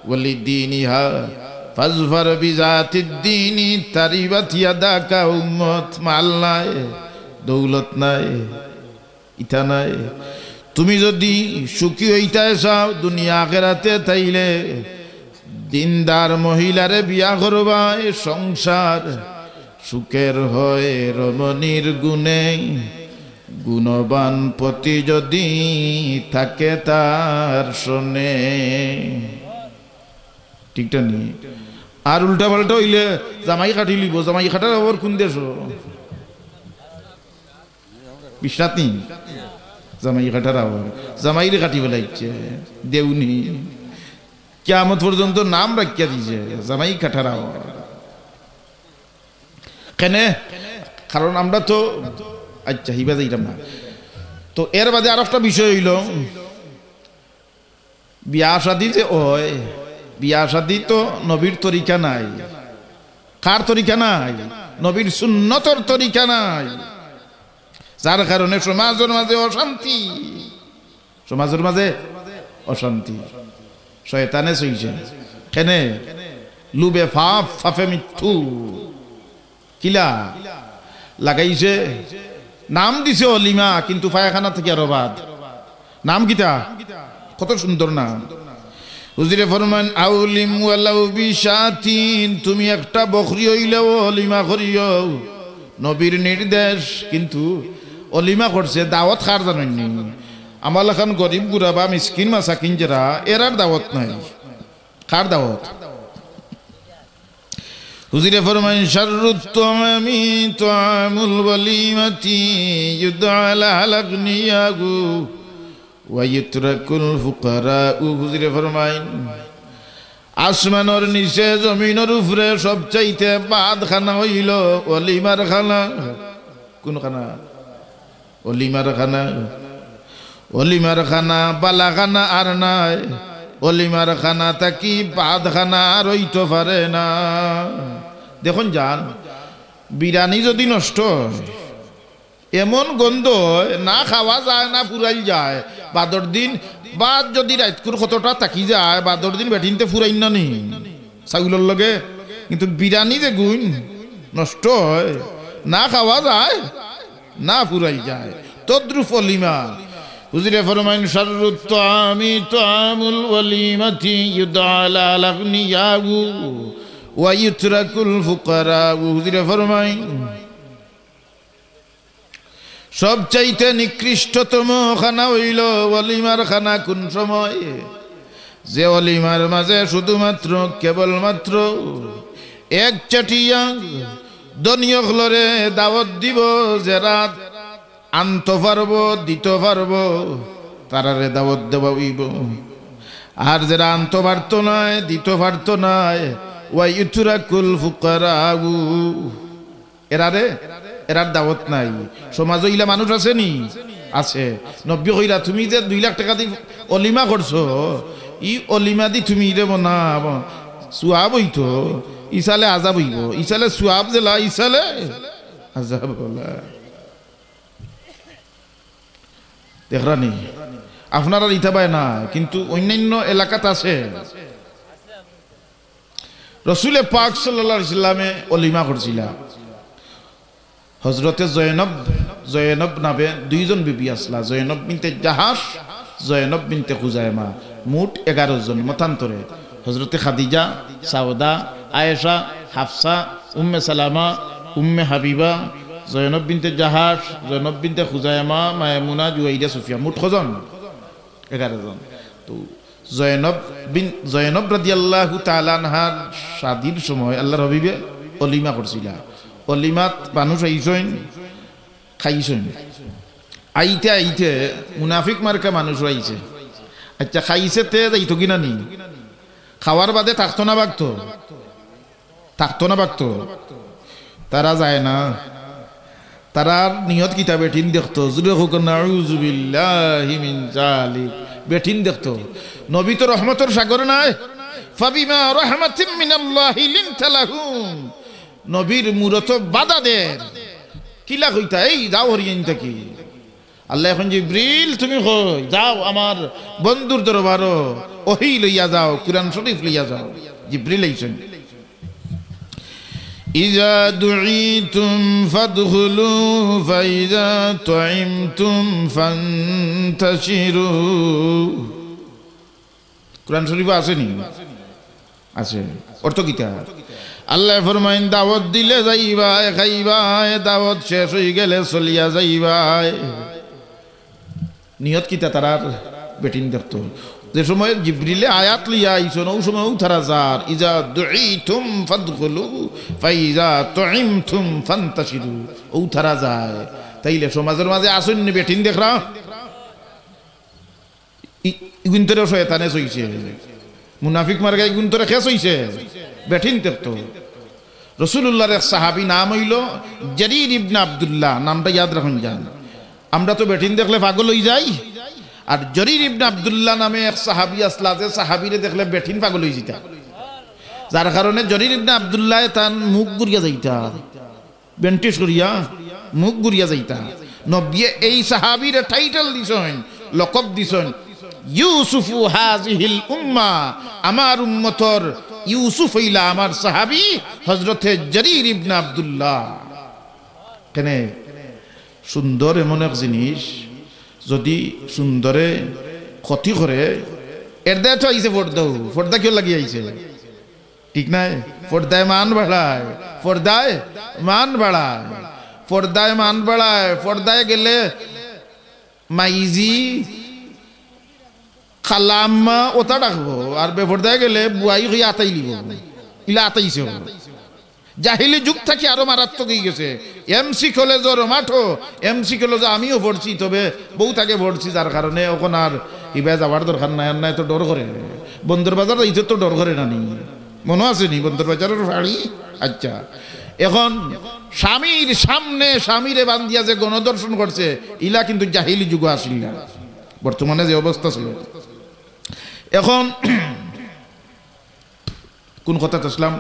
ওয়া লিদীনিহা ফাজফার বিজাতিদ দীনি তারিবাত ইয়াদাকা উম্মত। মাল নাই, দৌলত নাই, ইটা নাই। তুমি যদি সুখী হইতে চাও দুনিয়া আখিরাতে, তাইলে দিনদার মহিলারে বিয়া করবা। সংসার সুখের হয় রমণীর গুণে, গুণবান পতি যদি থাকে তার শোনে। ঠিকটা নি? আর উল্টা পাল্টা হইলে জামাই কাটি লিব। জামাই কাটার আবার কোন দেশ? বিশ্বাস নি? জামাই কাটার আবার জামাইরে কাটি বেলাইছে দেউনি, কিয়ামত পর্যন্ত নাম রাখিয়া দিছে জামাই কাটার আবার। কেনে? কারণ আমরা তো আচ্ছা হিবা যাইতাম না। তো এর বাদে আর একটা বিষয় হইল, বিয়া শাদি যে হয়, বিয়া শাদি তো নবীর তরিকা নাই। কার তরিকা নাই? নবীর সুন্নতর তরিকা নাই। যার কারণে সমাজের মাঝে অশান্তি, সমাজের মাঝে অশান্তি। শয়তানে চইছে কেনে? লুবে ফাফ ফাফে মিথ্যু কিলা লাগাইছে। নাম দিছে অলিমা, কিন্তু পায়খানা থেকে আরো বাদ। নাম কিতা? কত সুন্দর নাম। হুজুরে ফরমান আউলিম ওয়ালাউ বিশাতিন, তুমি একটা বকরি হইলেও অলিমা করিও, নবীর নির্দেশ। কিন্তু অলিমা করছে দাওয়াত খার জানেননি? আমার এখন গরিব গুড়াবা মিসকিন মাসাকিন যারা, এরার দাওয়াত নাই। খার দাওয়াত? হুজুরে ফরমান শাররুত তামামি তামুল ওয়ালিমাতি ইউদআলা আলাগনিয়াগু ওয়া ইতরাকুল ফুকারা। হুজুরে ফরমাইন আসমানের নিচে জমিনের উপরে সবচাইতে বাদ খানা হইল অলিমার খানা। কোন খানা? অলিমার খানা। অলিমার খানা বালা খানা আর নাই। অলিমার খানা তাকি বাদ খানা আর হইতে পারে না। দেখুন যান, বিরিয়ানি যদি নষ্ট এমন গন্ধ না খাওয়া যায় না ফুরাইল যায়। বাদর দিন বাদ যদি রাতকুর কতটা তাকি যায়, বাদর দিন বেঠিনতে ফুরাইন না নি ছাগলের লগে। কিন্তু বিরিয়ানি যে গুণ নষ্ট হয়, না খাওয়া যায় না ফুরাইল যায়। তদ্রুপ অলিমা। হুজুরে ফরমাইন শাররুত তামি তামুল ওয়ালিমাতি ইউদআলা আলাগনিয়াহু ওয়া ইতরাকুল ফুকারা। হুজুরে ফরমাইন সবচাইতে নিকৃষ্টতম খানা হইল অলিমার খানা। কোন সময়? যে অলিমার মাঝে শুধুমাত্র কেবলমাত্র এক চাটিয়া দনীয় হলরে দাওয়াত দিব, যারা আনতে পারবো দিতে পারবো তারারে দাওয়াত দেওয়া হইব। আর যারা আনতে পারতো নয় দিতে পারতো নয় ওয়া ইতরাকুল ফুকারা, এরার দাওয়াত নাই। সমাজ হইলা মানুষ আছে নি? আছে। নব্য হইলা তুমি যে 2 লাখ টাকা দিয়ে অলিমা করছো, ই অলিমা দি তুমি রে না সুয়াব হইতো, ইসালে আজাব হইব। ইসালে সুয়াব জেলা, ইসালে আজাব বলা। দেখরানি আপনারা ইতা পায় না, কিন্তু অন্যান্য এলাকাতে আছে। রসুলে পাক সাল্লাল্লাহু আলাইহি সাল্লামে অলিমা করছিলা। হজরতে জয়নব নামে 2 জন বিবি আসলা। জয়নব বিনতে জাহাস, জয়নব বিনতে খুজাইমা। মোট 11 জন মতান্তরে। হজরতে খাদিজা, সাউদা, আয়েশা, হাফসা, উম্মে সালামা, উম্মে হাবিবা, জয়নব বিনতে জাহাজ, জয়নব বিনতে খুজাইমা, মায়মুনা, জুয়াইদা, সুফিয়া, মোট কজন? 11 জন। তো জয়নব রাদিয়াল্লাহু তাআলা আনহার শাদীর সময় আল্লাহর হাবিবে অলিমা করছিল। অলিমাত মানুষ আইছেন, খাইছেন। আইতে আইতে মুনাফিক মার্কা মানুষ আইছে। আচ্ছা খাইছে তে যাইতো কিনা নি? খাওয়ার বাদে থাকতো না বাগতো? থাকতো না বাগতো? তারা যায় না। তারা নিয়ত কিতা বেঠিন দেখতো, জুরে হোক নাউযু বিল্লাহি মিন যালিক, বেঠিন দেখতো। নবী তো রহমতের সাগর নাই? ফাবিমা রাহমাতিম মিনাল্লাহি লিনতা লাহুম, নবীর মূরত বাধা দেন। কিলা কইতা এই যাও হরিয়ান থাকি। আল্লাহ এখন জিবরিল তুমি কই যাও আমার বন্ধুর দরবারও ওহী লইয়া যাও, কুরআন শরীফ লইয়া যাও। জিবরিল আইছেন। ইজা দুঈতুম ফাদখুলু ফাইজা তুইমতুম ফান্তাশিরু। কুরআন শরীফে আছে নি? আছে। অর্থ কিতা? আল্লাহ ফরমাইন দাওয়াত দিলে যাইবা, খাইবা, দাওয়াত শেষ হয়ে গেলে চলিয়া যাইবা। নিয়ত কিতা তারার বেটিন দেখতো। যে সময় জিবরিলে আয়াত লিয়া আইছেন ওই সময় তারা যার ইজা দুঈতুম ফাদখুলু ফাইজা তুইমতুম ফান্তাশিরু, ও তারা যায়। তাইলে সমাজের মাঝে আসুন বেটিন দেখরা ইগুন্তরে শয়তানে চইছে, মুনাফিক মার্কা ইগুন্তরে খেস হইছে, বেঠিন দেখতো। রাসূলুল্লাহর এক সাহাবী নাম হইল জরির ইবনে আব্দুল্লাহ, নামটা ইয়াদ রাখুন যান। আমরা তো বেঠিন দেখলে পাগল হই যাই, আর জরির ইবনে আব্দুল্লাহ নামে এক সাহাবী আসলা, যে সাহাবীরে দেখলে বেঠিন পাগল হই যেতা। যার কারণে জরির ইবনে আব্দুল্লাহ তার মুখ গুরিয়া যাইতা, বেন্টিশ করিয়া মুখ গুরিয়া যাইতা। নবী এই সাহাবীরে টাইটেল দিছেন, লকব দিছেন ইউসুফু হাযিহিল উম্মাহ, আমার উম্মতর ইউসুফ হইলা আমার সাহাবী হযরতে জরির ইবনে আব্দুল্লাহ। কেনে সুন্দর এমন এক জিনিস যদি সুন্দরে ক্ষতি করে, এর দেয় তো আইছে পর্দাও। পর্দা কেউ লাগিয়ে আইছে? ঠিক নাই? পর্দায় মান বাড়ায়, পর্দায় মান বাড়ায়, পর্দায় মান বাড়ায়। পর্দায় গেলে মাইজি খালাম্মা ওটা ডাকবো, আর বেপর্দায় গেলে বুয়াই হয়ে আতাই লিব, ইলা আতাইছে। জাহিলি যুগ থেকে আরো মারাত্মক হয়ে গেছে। এমসি কলেজের মাঠো, এমসি কলেজে আমিও পড়ছি, তবে বউ তাকে পড়ছি, যার কারণে ওখানে আর ইবা যাওয়ার দরকার নাই। আর নাই তো ডর করে, বন্দর বাজার এইতে তো ডর করে না নি, মনে আছে নি বন্দর বাজারের ফাড়ি? আচ্ছা, এখন স্বামীর সামনে স্বামীরে বান্ধিয়া যে গণদর্শন করছে, ইলা কিন্তু জাহিলি যুগ আসিল না, বর্তমানে যে অবস্থা ছিল। এখন কোন কথা আসলাম?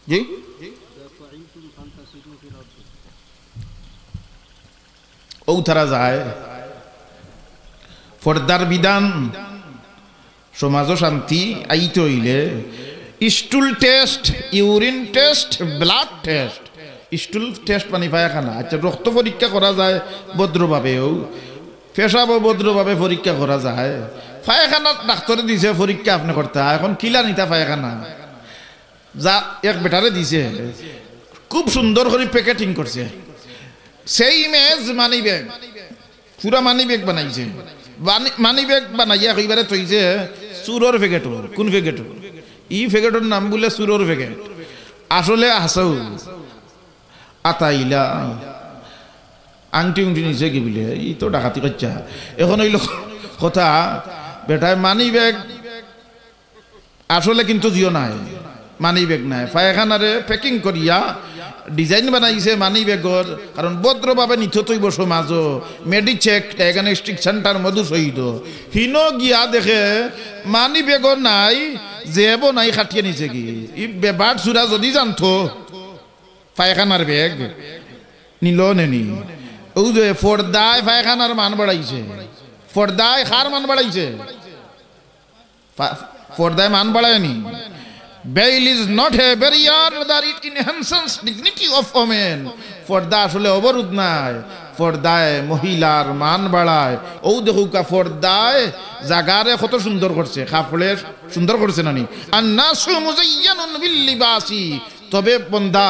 জি, ও তারা যায়। পর্দার বিধান সমাজ শান্তি আইতে হইলে স্টুল test, urine test, blood test. স্টুল test মানে পায়খানা, আচ্ছা রক্ত পরীক্ষা করা যায় ভদ্রভাবেও, পেশাবও ভদ্রভাবে পরীক্ষা করা যায়। পায়খানা ডাক্তারে দিছে পরীক্ষা আপনি করতে, এখন কিলা নিতা পায়খানা যা এক বেটারে দিছে, খুব সুন্দর করে প্যাকেটিং করছে, সেই ইমেজ মানি ব্যাগ, পুরা মানি ব্যাগ বানাইছে। মানি ব্যাগ বানাইয়া কইবারে তৈছে চুরোর প্যাকেটর। কোন প্যাকেটর? ই প্যাকেটর নাম বলে চুরোর প্যাকেট, আসলে হাসাও আতাইলা আংটি উংটি নিছে কি বলে, ই তো ডাকাতি করছা। এখন হইল কথা বেটায় মানি ব্যাগ আসলে কিন্তু জিও নাই, মানি ব্যাগ নাই। পায়খানারে প্যাকিং করিয়া ডিজাইন বানাইছে মানি ব্যাগর, কারণ ভদ্রভাবে নিথ তৈব সমাজ মেডিচেক ডায়াগনস্টিক সেন্টার মধু শহীদ হিন গিয়া দেখে মানি ব্যাগও নাই, জেব নাই, খাটিয়ে নিছে কি ই বেবার চূড়া যদি জানতো পায়খানার ব্যাগ নিল নেনি। ও যে পর্দায় পায়খানার মান বাড়াইছে, পর্দায় খার মান বাড়াইছে, পর্দায় মান বাড়ায়নি। Veil is not a barrier that it enhances dignity of women. পর্দা আসলে অবরোধ নাই, পর্দায় মহিলার মান বাড়ায়। ও দেখুকা পর্দায় জাগারে কত সুন্দর করছে, কাপড়ে সুন্দর করছে নানি। আন্নাসু মুযায়্যানুন বিল লিবাসি, তবে বন্দা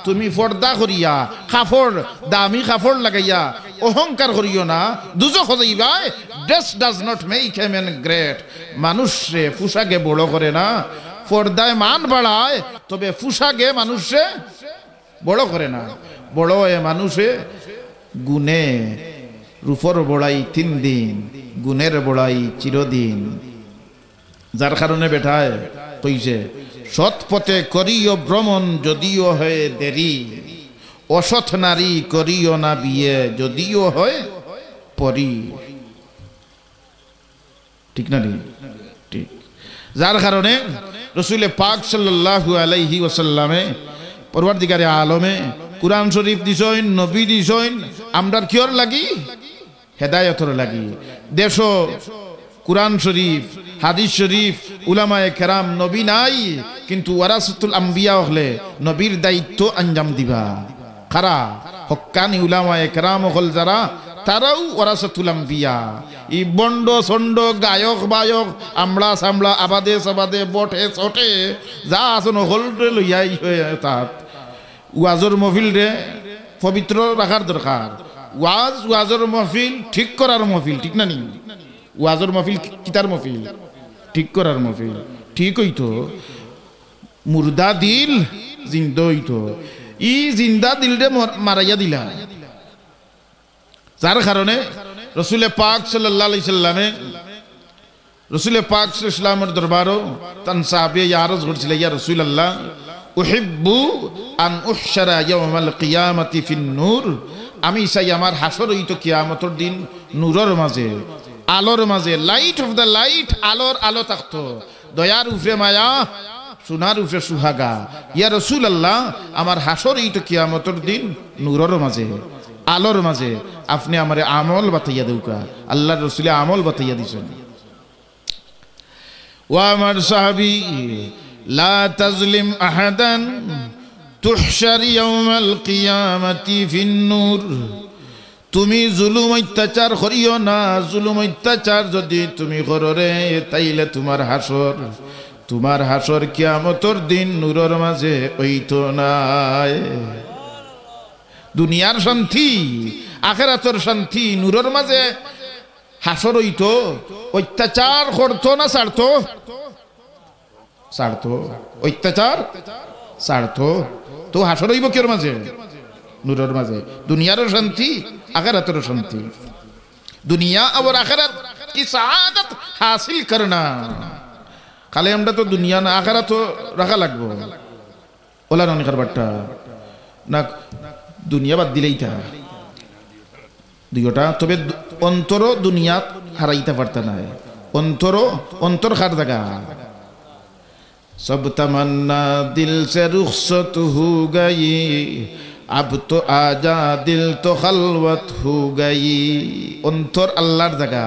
তুমি পর্দা করিয়া কাপড় দামি কাপড় লাগাইয়া অহংকার করিও না, দুজখ যাইবাই। Dress does not make a man great, মানুষে পোশাকে বড় করে না, পর্দায় মান বাড়ায় তবে পোশাকে মানুষে বড় করে না। বড় এ মানুষে গুণে রূপর বড়াই 3 দিন, গুণের বড়াই চিরদিন। যার কারণে বেঠায় কইছে সৎ পথে করিও ভ্রমণ যদিও হয় দেরি, অসৎ নারী করিও না বিয়ে যদিও হয় পরি। ঠিক না রে? ঠিক। যার কারণে রসুল পাক সাল্লাল্লাহু আলাইহি ওয়াসাল্লামে পরওয়ারদিগারে আলমে কুরআন শরীফ দিছইন, নবী দিছইন, আমরার কিয়র লাগি? হেদায়েতর লাগি। দেশ কুরআন শরীফ, হাদিস শরীফ, উলামায়ে কেরাম, নবী নাই কিন্তু ওয়ারাসাতুল আম্বিয়া হলে নবীর দায়িত্ব আঞ্জাম দিবা। কারা? হক্কানি উলামায়ে কেরাম হল যারা, তারাও ওয়ারাসাতুল আম্বিয়া। ই বন্ড সন্ড গায়ক বায়ক আমলা সামলা আবাদে সাবাদে বটে চটে যা আসন হলরে লইয়াই হয়ে তাত ওয়াজর মহফিল রে পবিত্র রাখার দরকার। ওয়াজর মহফিল ঠিক করার মহফিল, ঠিক না নি? ওয়াজর মহফিল কিতার মহফিল? ঠিক করার মহফিল। ঠিক হইতো মুর্দা দিল জিন্দা হইতো, ই জিন্দা দিল রে মারাইয়া দিলা। যার কারণে রসুল পাক সাল্লাল্লাহু আলাইহি সাল্লামে রসুল পাক ইসলামের দরবারও তান সাহাবে আরজ করছিল, ইয়া রাসূলুল্লাহ উহিব্বু আন উহশারা ইয়াউমাল কিয়ামাতি ফিন নূর, আমি চাই আমার হাসর হইতো কিয়ামতের দিন নূরের মাঝে, আলোর মাঝে, লাইট অফ দ্য লাইট, আলোর আলো থাকতো। দয়ার উপরে মায়া, সোনার উপরে সুহাগা। ইয়া রাসূলুল্লাহ আমার হাসর হইতো কিয়ামতের দিন নূরের মাঝে, আলোর মাঝে, আপনি আমারে আমল বাতাইয়া দেউকা। আল্লাহর রাসূলে আমল বাতাইয়া দিছেন। ওয়া আমার সাহাবী লা তাজলিম আহাদান তুহশার ইয়াউমাল কিয়ামাতি ফিন নূর, তুমি জুলুম অত্যাচার করিও না। জুলুম অত্যাচার যদি তুমি করো রে, তাইলে তোমার হাসর কিয়ামতের দিন নূরের মাঝে হইতো না। দুনিয়ার শান্তি, আখিরাতের শান্তি নূরের মাঝে হাসর হইতো। অত্যাচার করতো না ছাড়তো? ছাড়তো। অত্যাচার ছাড়তো। তো হাসর হইব কির মাঝে? নূরের মাঝে। দুনিয়ারও শান্তি, আখিরাতেরও শান্তি। দুনিয়া আর আখিরাত কি সাআদত হাসিল করনা, খালি আমরা তো দুনিয়া না আখিরাত রাখা লাগবো। ওলা ননিকার বাট্টা না, দুনিয়া বাদ দিলেই তা দুইটা। তবে অন্তর দুনিয়া হারাইতে পারতা না। অন্তর খার জায়গা। সব তমন্না দিল সে রুখসত হু গই, আব তো আজা দিল তো খালওয়াত হু গই। অন্তর আল্লাহর জায়গা।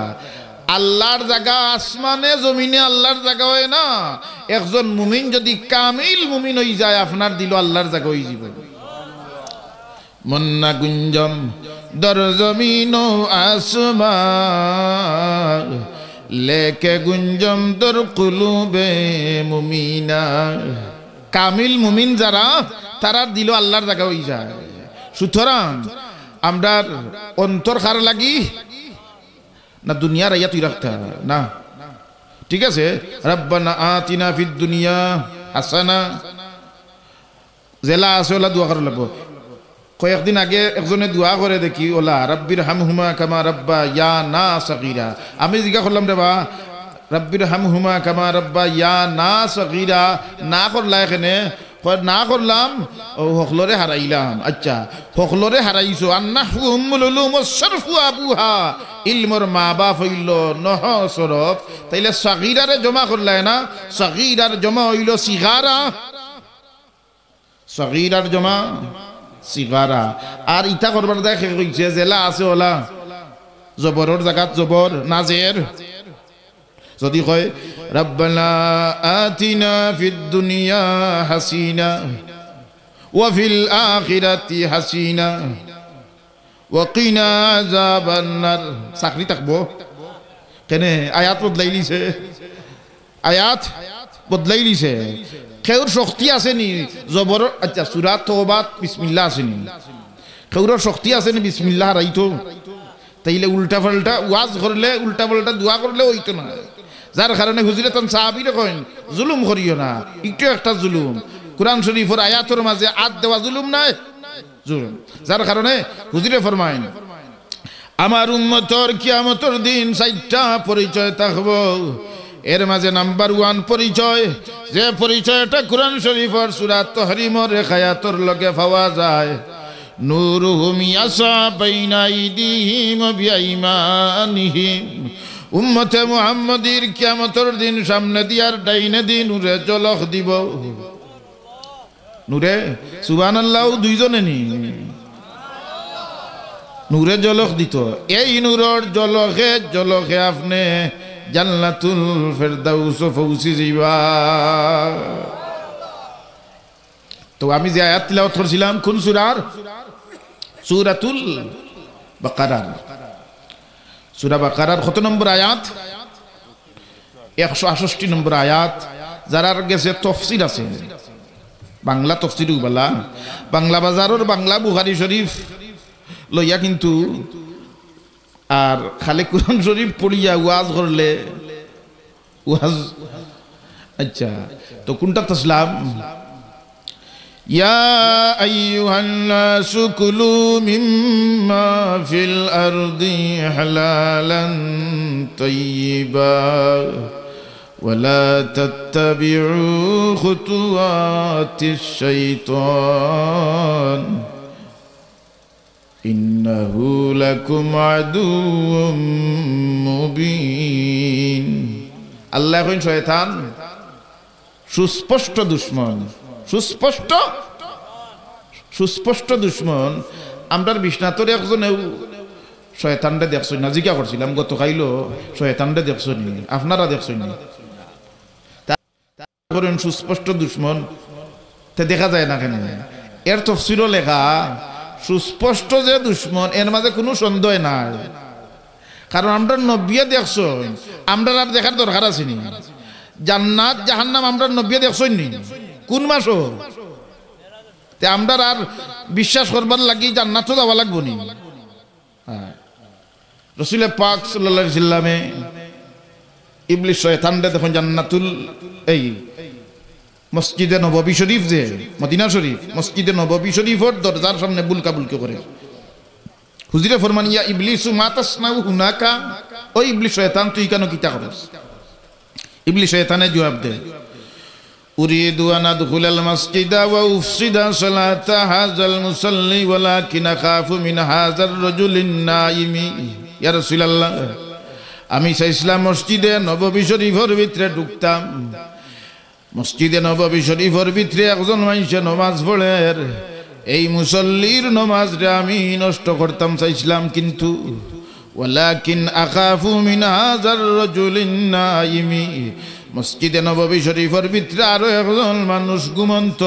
আল্লাহর জায়গা আসমানে জমিনে আল্লাহর জায়গা হয় না। একজন মুমিন যদি কামিল মুমিন হয়ে যায়, আপনার দিল আল্লাহর জায়গা হয়ে যাবে। মন্না গুঞ্জম দর জমিন আসমান, লেকে গুঞ্জম দর কুলুবে মুমিনা। কামিল মুমিন যারা, তারার দিল আল্লাহর জায়গা হয়ে যায়। সুতরাং আমরা অন্তর খার লাগি না দুনিয়ার আইয়া তুই রাখতে না। ঠিক আছে, রব্বানা আতিনা ফিদ দুনিয়া হাসানা, জেলা আছে ওলা দোয়া করা লাগবো। কয়েকদিন আগে একজনে দোয়া করে দেখি, ওলা রব্বির হামহুমা কামা রব্বা ইয়া না সগীরা। আমি জিজ্ঞা করলাম রে বা, রব্বির হামহুমা কামা রব্বা ইয়া না সগীরা না করলা এখানে? না করলাম, ও হকলরে হারাইলাম। আচ্ছা, হকলরে হারাইছো। আন্নাহু উম্মুল উলুম ওয়াসরফু আবুহা, ইলমর মা বাপ হইল নহ সরফ। তাইলে সগীরারে জমা করলাই না? সগীরার জমা হইল সিগারা, সগীরার জমা সিগারা। আর ইটা করবার দেখে কইছে জেলা আছে ওলা জবরের জায়গাত জবর নাজের। যদি কয় রব্বানা আতিনা ফিদ দুনিয়া হাসিনা ওয়া ফিল আখিরাতি হাসিনা ওয়াকিনা আযাবান নার চাকরি থাকবো কেনে আয়াত বদলাই দিছে আয়াত বদলাই দিছে কেউর শক্তি আছে নি জবর আচ্ছা সূরা তওবা বিসমিল্লাহ আছে নি কেউর শক্তি আছে নি বিসমিল্লাহ রাইতো তাইলে উল্টা পাল্টা ওয়াজ করলে উল্টা পাল্টা দোয়া করলে হইতো না যার কারণে হুজুরে তখন সাহাবীরা কইন জুলুম করিও না একটু একটা জুলুম কুরআন শরীফের আয়াতের মাঝে আদ দেওয়া জুলুম নাই জুলুম যার কারণে হুজুরে ফরমায়েন আমার উম্মতর কিয়ামতের দিন 4টা পরিচয় থাকবো এর মাঝে নাম্বার 1 পরিচয় যে পরিচয়টা কুরআন শরীফের সূরা তাহরিমের আয়াতের লগে পাওয়া যায় নূরুহুম ইয়াসা বাইনা আইদিহিম ওয়া বিআইমানিহিম উম্মতে মুহাম্মাদীর কিয়ামতের দিন সামনে দিয়ার ডাইনে দিন নূরে ঝলক দিব নূরে সুবহানাল্লাহ দুইজনে নি নূরে ঝলক দিত এই নূরের ঝলকে ঝলকে আপনি জান্নাতুল ফেরদাউস পৌঁছে যাইবা তো আমি যে আয়াত তিলাওয়াত করছিলাম কোন সূরার সূরাতুল বাকারা সূরা বাকারার কত নম্বর আয়াত 168 নম্বর আয়াত যারার গেছে তাফসীর আছে বাংলা তাফসীর বলা বাংলা বাজারের বাংলা বুখারী শরীফ লইয়া কিন্তু আর খালি কুরআন শরীফ পড়িয়া ওয়াজ করলে ওয়াজ আচ্ছা তো কোনটা তসলাম ইয়া আইয়ুহান নাসু কুলু মিম্মা ফিল আরদি হালালান তাইয়্যিবা ওয়ালা তাত্তাবিউ খুতুওয়াতিশ শাইতান ইন্নাহু লাকুম আদুউম মুবিন আল্লাহ কইন শয়তান সুস্পষ্ট দুশমন সুস্পষ্ট দুশমন আমরার বিষ্ণাতরে একজনে শয়তানরে দেখছই না জিজ্ঞা করছিলাম গত খাইলো শয়তানরে দেখছই নি আপনারা দেখছই নি করেন সুস্পষ্ট দুশমন তে দেখা যায় না কেন এর তাফসীরও লেখা সুস্পষ্ট যে দুশমন এর মাঝে কোনো সন্দেহ নাই কারণ আমরা নবিয়ে দেখছো আমরা আর দেখার দরকার আছে নি জান্নাত জাহান্নাম আমরা নবিয়ে দেখছই নি কোন মাসও তে আমরা আর বিশ্বাস করবার লাগি জান্নাতও যাওয়া লাগবো নি রাসূল পাক সাল্লাল্লাহু আলাইহি সাল্লামে ইবলিস শয়তানরে দেখুন জান্নাতুল এই মসজিদে নববী শরীফ যে মদিনা শরীফ মসজিদে নববী শরীফের দরজার সামনে বুলকা বুলকে করে হুজুরে ফরমান ইয়া ইবলিসু মা তাসনাউ হুনাকা ও ইবলিস শয়তান তুই কেন কিতা করস ইবলিস শয়তানে জবাব দেয় উরিদু আন আদখুলাল মাসজিদা ওয়া উফসিদা সালাতা হাযাল মুসাল্লি ওয়ালাকিন আখাফু মিন হাযার রাজুলিন নাইমি ইয়া রাসূলুল্লাহ আমি চাইছিলাম মসজিদে নববী শরীফের ভিতরে ঢুকতাম মসজিদে নববী শরীফের ভিতরে একজন মানুষে নামাজ পড়ে এই মুসল্লির নামাজটা আমি নষ্ট করতাম চাইছিলাম কিন্তু ওয়ালাকিন আখাফু মিন হাযার রাজুলিন নাইমি মসজিদে নববী শরীফের ভিতরে আরো একজন মানুষ ঘুমন্ত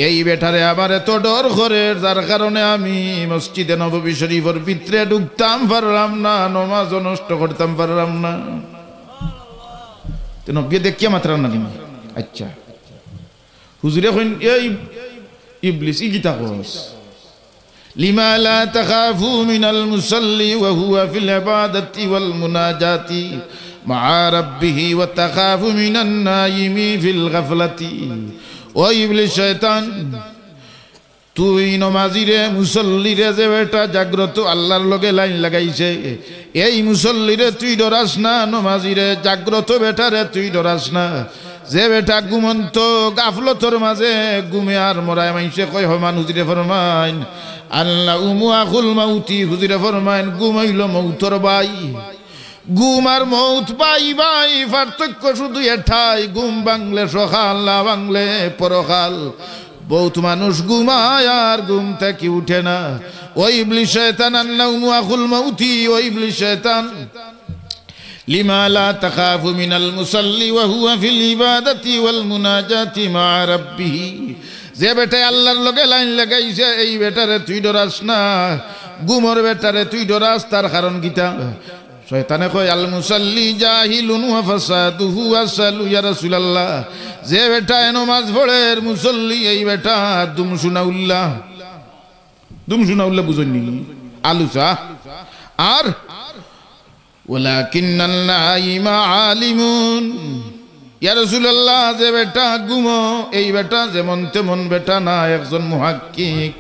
এই বেটারে আবার এত ডর করে যার কারণে আমি মসজিদে নববী শরীফের ভিতরে ঢুকতাম পারলাম না নামাজ নষ্ট করতাম পারলাম না তো নবী দেখিয়া মাত্রা না দিন আচ্ছা হুজুরে কইন এই ইবলিস ইগিতা কস লিমা লা তাখাফু মিনাল মুসাল্লি ওয়া হুয়া ফিল ইবাদাতি ওয়াল মুনাজাতি মা রাব্বিহি ওয়া তাখাফু মিনান নাইমি ফিল গাফলাতি ও ইবলিস শয়তান তুই নমাজিরে মুসল্লিরে যে বেটা জাগ্রত আল্লাহর লগে লাইন লাগাইছে এই মুসল্লিরে তুই ডরাস না নমাজিরে জাগ্রত বেটারে তুই ডরাস না যে বেটা ঘুমন্ত গাফলতর মাঝে ঘুমে আর মরায় মাইসে কয় হমান হুজুরে ফরমাইন আল্লাহ উমুআকুল মাউতি হুজুরে ফরমাইন ঘুম হইল মৌতর ভাই ঘুম আর মৌত ভাই ভাই পার্থক্য শুধু এটাই ঘুম বাংলে সকাল না বাংলে পরকাল বহুত মানুষ ঘুমায় আর ঘুম থেকে উঠে না ওই ইবলিস শয়তান আল্লাহ উমুআকুল মাউতি ওই ইবলিস শয়তান লিমা লা তাখাফু মিনাল মুসাল্লি ওয়া হুয়া ফিল ইবাদাতি ওয়াল মুনাজাতি মা রাব্বিহি যে বেটা আল্লাহর লগে লাইন লাগাইছে এই বেটারে তুই ডরাস না গুমর বেটারে তুই ডরাস তার কারণ কিতা শয়তানে কয় আল মুসাল্লি জাহিলুন ওয়া ফাসাদুহু আসালু ইয়া রাসূলুল্লাহ যে বেটা নামাজ পড়ে মুসল্লি এই বেটা দুমসুনাউল্লাহ বুঝুননি আলুসা আর ওয়ালাকিন্নাল নাইমা আলিমুন ইয়া রাসূলুল্লাহ যে বেটা ঘুমো এই বেটা যেমন তেমন বেটা না একজন মুহাক্কিক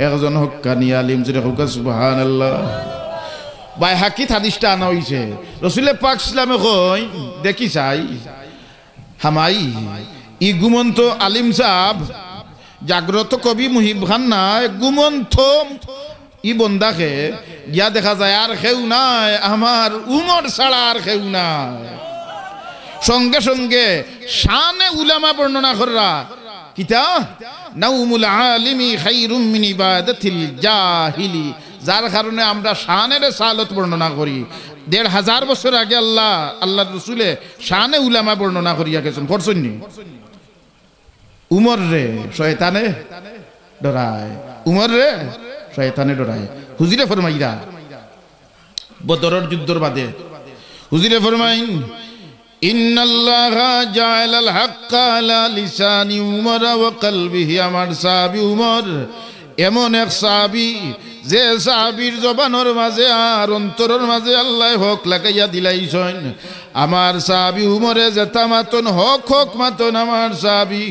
একজন হক্কানি আলিম জুরে হুকা সুবহানাল্লাহ বাই হাকিত হাদিসটা আনা হইছে রাসূল পাক ইসলামে কই দেখি চাই হামাই ই ঘুমন্ত আলিম সাহেব জাগ্রত কবি মুহিব খান নাই ঘুমন্ত ই বন্দাকে গিয়া দেখা যায় আর কেউ নাই আমার উমর ছাড়া আর কেউ নাই সঙ্গে সঙ্গে শানে উলামা বর্ণনা কররা কিতা নাউমুল আলিমি খায়রুম মিন ইবাদাতিল জাহিলি যার কারণে আমরা শানের সালত বর্ণনা করি ১৫০০ বছর আগে আল্লাহর রাসূলে শানে উলামা বর্ণনা করিয়া গেছেন করছেন নি উমর রে শয়তানে ডরায় উমর রে শয়তানে ডরায় হুজুরে ফরমাইরা বদরের যুদ্ধের বাদে হুজুরে ফরমাইন ইন্নাল্লাহা জাআলাল হাক্কা আলা লিসানি উমর ওয়া কলবিহি আমার সাহাবী উমর এমন এক সাহাবী যে সাহাবীর জবানের মাঝে আর অন্তরের মাঝে আল্লাহ হক লাগাইয়া দিলাইছেন আমার সাহাবী উমরে যে তামাতন হক মাতন আমার সাহাবী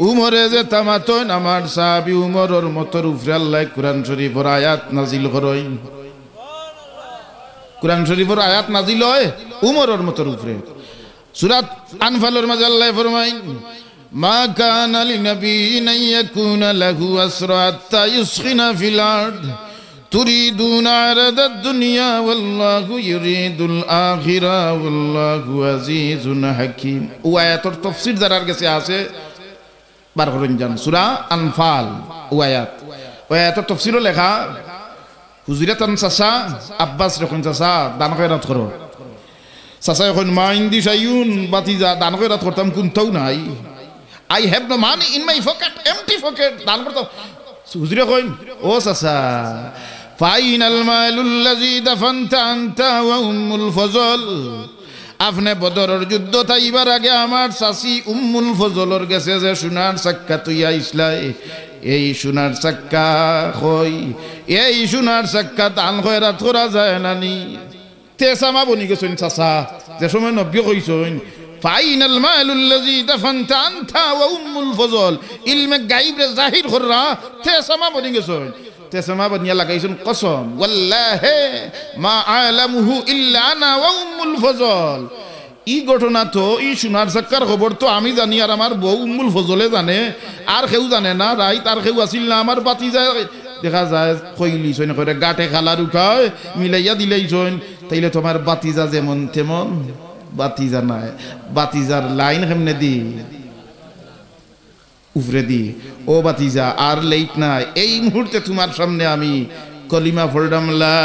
উমরে যে তামাতন আমার সাহাবী উমরের মতর উপরে আল্লাহ কুরআন শরীফের আয়াত নাজিল করেন কুরআন শরীফের আয়াত নাজিল হয় উমরের মতর উপরে সূরা আনফালের মাঝে আল্লাহ ফরমায় মা কানা লিনাবিয়্যিন ইয়াকুনা লাহু আসরা হাত্তা ইউসখিনা ফিল আরদ তুরিদুনা আরাদাদ দুনিয়া ওয়াল্লাহু ইউরিদুল আখিরা ওয়াল্লাহু আজিজুন হাকীম ও আয়াতের তাফসীর যারার কাছে আছে বার করেন জান সূরা আনফাল ও আয়াতের তাফসীরও লেখা হুজুরে তান চাচা আব্বাস রকম চাচা দান খয়রাত করো চাচা এখন মা ইন্দি সাইউন বাতিজা দান খয়রাত করতাম কোনটাও নাই I have no money in my pocket empty pocket দান করতাম হুজুরে কইন ও চাচা ফাইনাল মালুল্লাযী দাফানতা আনতা ওয়া উম্মুল ফজল আপনি বদরের যুদ্ধ তাইবার আগে আমার চাচি উম্মুল ফজলের কাছে যে সোনার চাক্কা তুইয়া ইসলাই এই সোনার চাক্কা কই এই সোনার চাক্কা দান খয়রাত করা যায় নানি তেসামা বনি গেছেন চাচা যে সময় নবী কইছেন ফাইনাল মালুল্লাযী দাফানতা আনতা ওয়া উম্মুল ফজল ইলমে গায়ব রে জাহির কররা তেসামা বনি গেছেন তেসামা বনিয়া লাগাইছেন কসম ওয়াল্লাহি মা আলামুহু ইল্লা আনা ওয়া উম্মুল ফজল ই ঘটনা তো ই সোনার চাক্কার খবর তো আমি জানি আর আমার বউ উম্মুল ফজলে জানে আর কেউ জানে না রাইত আর কেউ আসিল না আমার বাতি যায় দেখা যায় কইলি সইন করে গাটে খালার উঠায় মিলাইয়া দিলেইছন তাইলে তোমার বাতিজা যেমন তেমন বাতিজা নাই বাতিজার লাইন কেমনে দি উপরে দি ও বাতিজা আর লেট নাই এই মুহূর্তে তোমার সামনে আমি কলিমা পড়লাম লা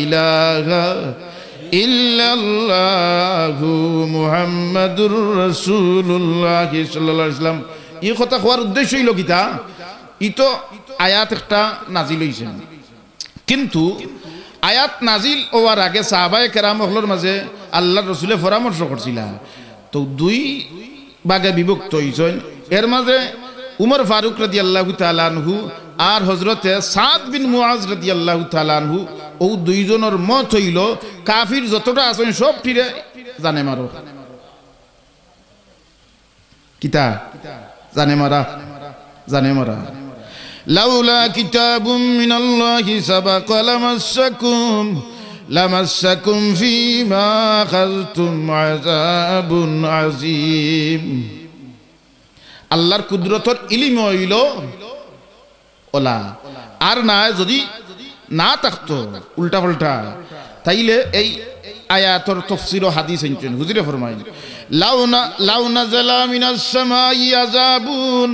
ইলাহা ইল্লাল্লাহু মুহাম্মাদুর রাসূলুল্লাহ সাল্লাল্লাহু আলাইহি ওয়াসাল্লাম এই কথা কোয়ার উদ্দেশ্য হইল কিতা ই তো আয়াত একটা নাজিল হইছে কিন্তু আয়াত নাজিল হওয়ার আগে সাহাবায়ে কেরাম হলর মাঝে আল্লাহর রাসূলে পরামর্শ করছিলেন তো দুই ভাগে বিভক্ত হইছেন এর মাঝে উমর ফারুক রাদিয়াল্লাহু তাআলা আনহু আর হযরতে সাদ বিন মুআজ রাদিয়াল্লাহু তাআলা আনহু ও দুইজনের মত হইল কাফির যতটা আছেন সব ঠিরে জানে মারো কিতা জানে মারা লাউলা কিতাবুম মিনাল্লাহি সাবাকা লামাসসাকুম ফীমা আখাযতুম আযাবুন আযীম আল্লাহর কুদরতর ইলম হইল ওলা আর না যদি না থাকতো উল্টা পাল্টা তাইলে এই আয়াতর তাফসীর ও হাদিস আনছেন হুজুরে ফরমাইন লাউ নাযালা মিনাস সামাই আযাবুন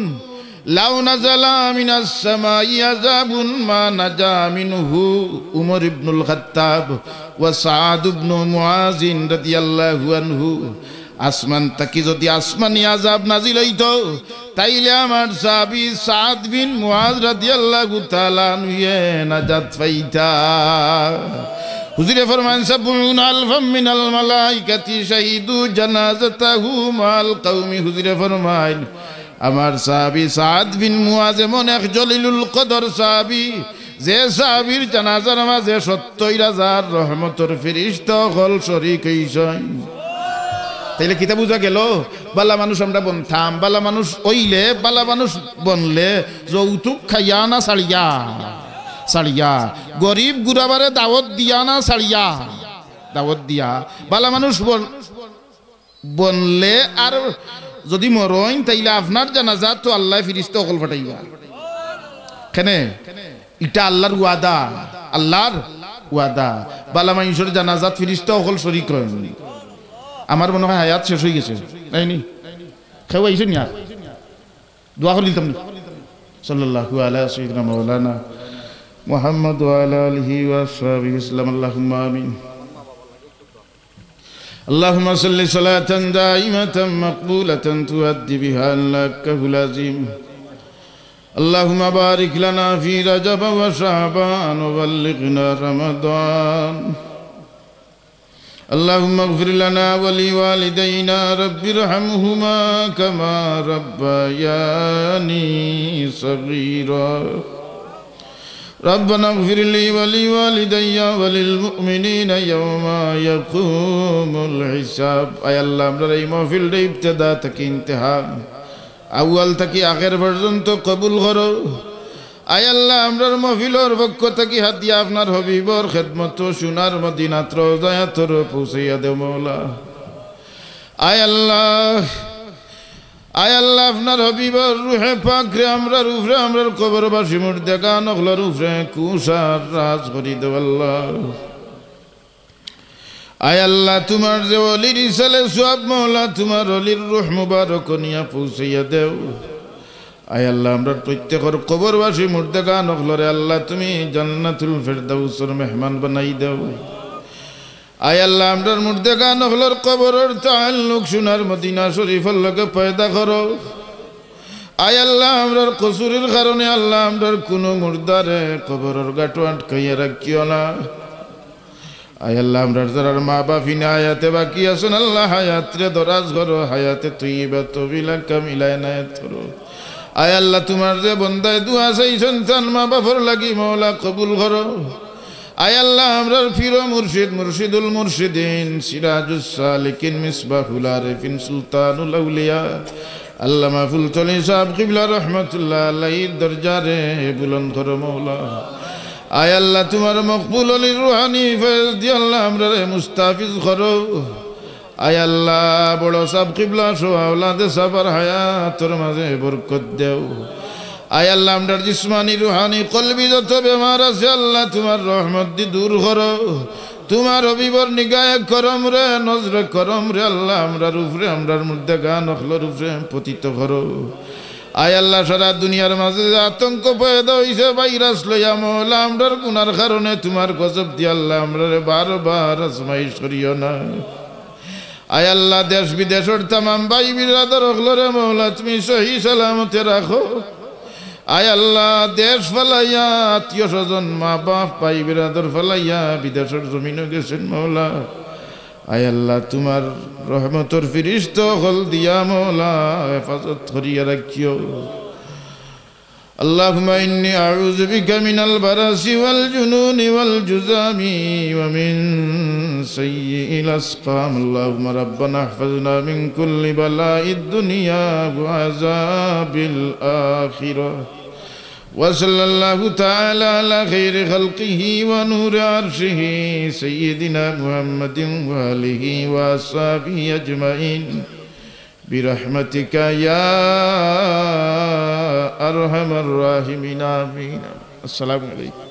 লাউ নাযালা মিনাস সামাই আযাবুন মা নাজা মিনহু উমর ইবনুল খাত্তাব ওয়া সাদ ইবনু মুআজ রাদিয়াল্লাহু আনহু আসমান তাকি যদি আসমানি আযাব নাজিল হইতো তাইলে আমার সাহাবী সাদ বিন মুআজ রাদিয়াল্লাহু তাআলা আনহু নাজাত পাইতা হুজুরে ফরমান সাবুন আলফাম মিনাল মালাইকাতি শাহিদু জানাজাতাহু মাল কওমি হুজুরে ফরমান আমার সাহাবী সাদ বিন মুআজ এমন এক জলিলুল কদর সাহাবী যে সাহাবীর জানাজার মাঝে ৭০,০০০ রহমতের ফেরেশতা হল শরীক হইছেন তাইলে কিতা বুঝা গেল বালা মানুষ আমরা বনতাম বালা মানুষ হইলে বালা মানুষ বনলে যৌতুক খাইয়া না ছাড়িয়া ছাড়িয়া গরিব গুরাবারে দাওয়াত দিয়া না ছাড়িয়া দাওয়াত দিয়া বালা মানুষ বনলে আর যদি মরইন তাইলে আপনার জানাজা তো আল্লাহ ফেরেশতা হল পাঠাইবা কেনে এটা আল্লাহর ওয়াদা আল্লাহর ওয়াদা বালা মানুষের জানাজাত ফেরেশতা হল শরীক হন আমার মনে হয় হায়াত শেষ হয়ে গেছে নাই নি খেয়ে আইছেন না দোয়া করে দিতাম সাল্লাল্লাহু আলা সাইয়্যিদিনা মাওলানা মুহাম্মদ ওয়া আলা আলিহি ওয়া সাহবিহি ওয়াসাল্লাম আল্লাহুম্মা আমিন আল্লাহুম্মা সাল্লি সালাতান দাইমাতান মাকবুলাতান তুআদ্দি বিহা লাকাহুল আযীম اللهم بارك لنا في رجب وشعبان وبلغنا رمضان اللهم اغفر لنا ولوالدينا رب ارحمهما كما ربياني صغيرا ربنا اغفر لي ولوالدي وللمؤمنين يوم يقوم الحساب اي الله আমরা এই মাহফিলটা ইবতিদা থেকে ইন্তেহা আউয়াল থেকে আখের পর্যন্ত কবুল করো আয় আল্লাহ আমরার মাহফিলের পক্ষ থেকে হাদিয়া আপনার হাবিবর খেদমত সোনার মদিনাত রওজায় তোর পৌঁছাইয়া দেও মাওলা আয় আল্লাহ আপনার হাবিবর রূহে পাক রে আমরার উপরে আমরার কবরবাসী মুর্দেগা নখলার উপরে কুসার রাজ করি দেও আল্লাহ আয় আল্লাহ তোমার যে ওলির ইসালে সওয়াব মাওলা তোমার ওলির রূহ মুবারক নিয়া পৌঁছাইয়া দেও আয় আল্লাহ আমরা প্রত্যেকের কবরবাসী মুর্দেগা নখলরে আল্লাহ তুমি জান্নাতুল ফেরদাউসের মেহমান বানাই দাও আয় আল্লাহ আমরার মুর্দেগা নখলর কবরের তাআল্লুক সোনার মদিনা শরীফের লগে পয়দা করো আয় আল্লাহ আমরার কসুরের কারণে আল্লাহ আমরার কোনো মুর্দারে কবরের গাঁটো আটকাইয়া রাখিও না আয় আল্লাহ আমরার যারা মা বাপিনে হায়াতে বাকি আছেন আল্লাহ হায়াতরে দরাজ করো হায়াতে তৈয়বা তবিলা কামিলা এনায়েত করো আয় আল্লাহ তোমার যে বন্দায় দুয়া চাই সন্তান মা বাপর লাগি মাওলা কবুল করো আয় আল্লাহ আমরার পীর মুর্শিদ মুর্শিদুল মুর্শিদিন সিরাজুস সালিকিন মিসবাহুল আরিফিন সুলতানুল আউলিয়া আল্লামা ফুলতলি সাহেব কিবলা রহমাতুল্লাহ আলাইহির দরজারে বুলন্দ করো মাওলা আয় আল্লাহ তোমার মকবুল অলির রুহানি ফয়েজ দিয়ে আল্লাহ আমরারে মুস্তাফিজ করো আয় আল্লাহ বড় সাহেব কিবলা সহ আওলাদে সাবার হায়াতর মাঝে বরকত দেও আয় আল্লাহ আমরার জিসমানি রুহানি কলবি যত বেমার আছে আল্লাহ তোমার রহমত দি দূর করো তোমার হবিবর নিগায়ে করম রে নজরে করম রে আল্লাহ আমরার উপরে আমরার মধ্যে গান নখলর উপরে পতিত করো আয় আল্লাহ সারা দুনিয়ার মাঝে আতঙ্ক পয়দা হইছে ভাইরাস লইয়া মাওলা আমরার গুনার কারণে তোমার গজব দিয়ে আল্লাহ আমরারে বারবার আজমাইশ করিও না আয় আল্লাহ দেশ বিদেশের তামাম ভাই বিরাদর হলরে মাওলা তুমি সহি সালামতে রাখো আয় আল্লাহ দেশ ফলাইয়া আত্মীয় স্বজন মা বাপ ভাই বিরাদর ফলাইয়া বিদেশের জমিনে গেছেন মাওলা আয় আল্লাহ তোমার রহমতের ফিরিস্তা হল দিয়া মাওলা হেফাজত করিয়া রাখিও اللهم إني أعوذ بك من البرص والجنون والجذام ومن سيء الأسقام اللهم ربنا احفظنا من كل بلاء الدنيا وعذاب الآخرة وصلى الله تعالى على خير خلقه ونور عرشه سيدنا محمد وآله وأصحابه أجمعين برحمتك يا أرحم الراحمين آمين السلام عليكم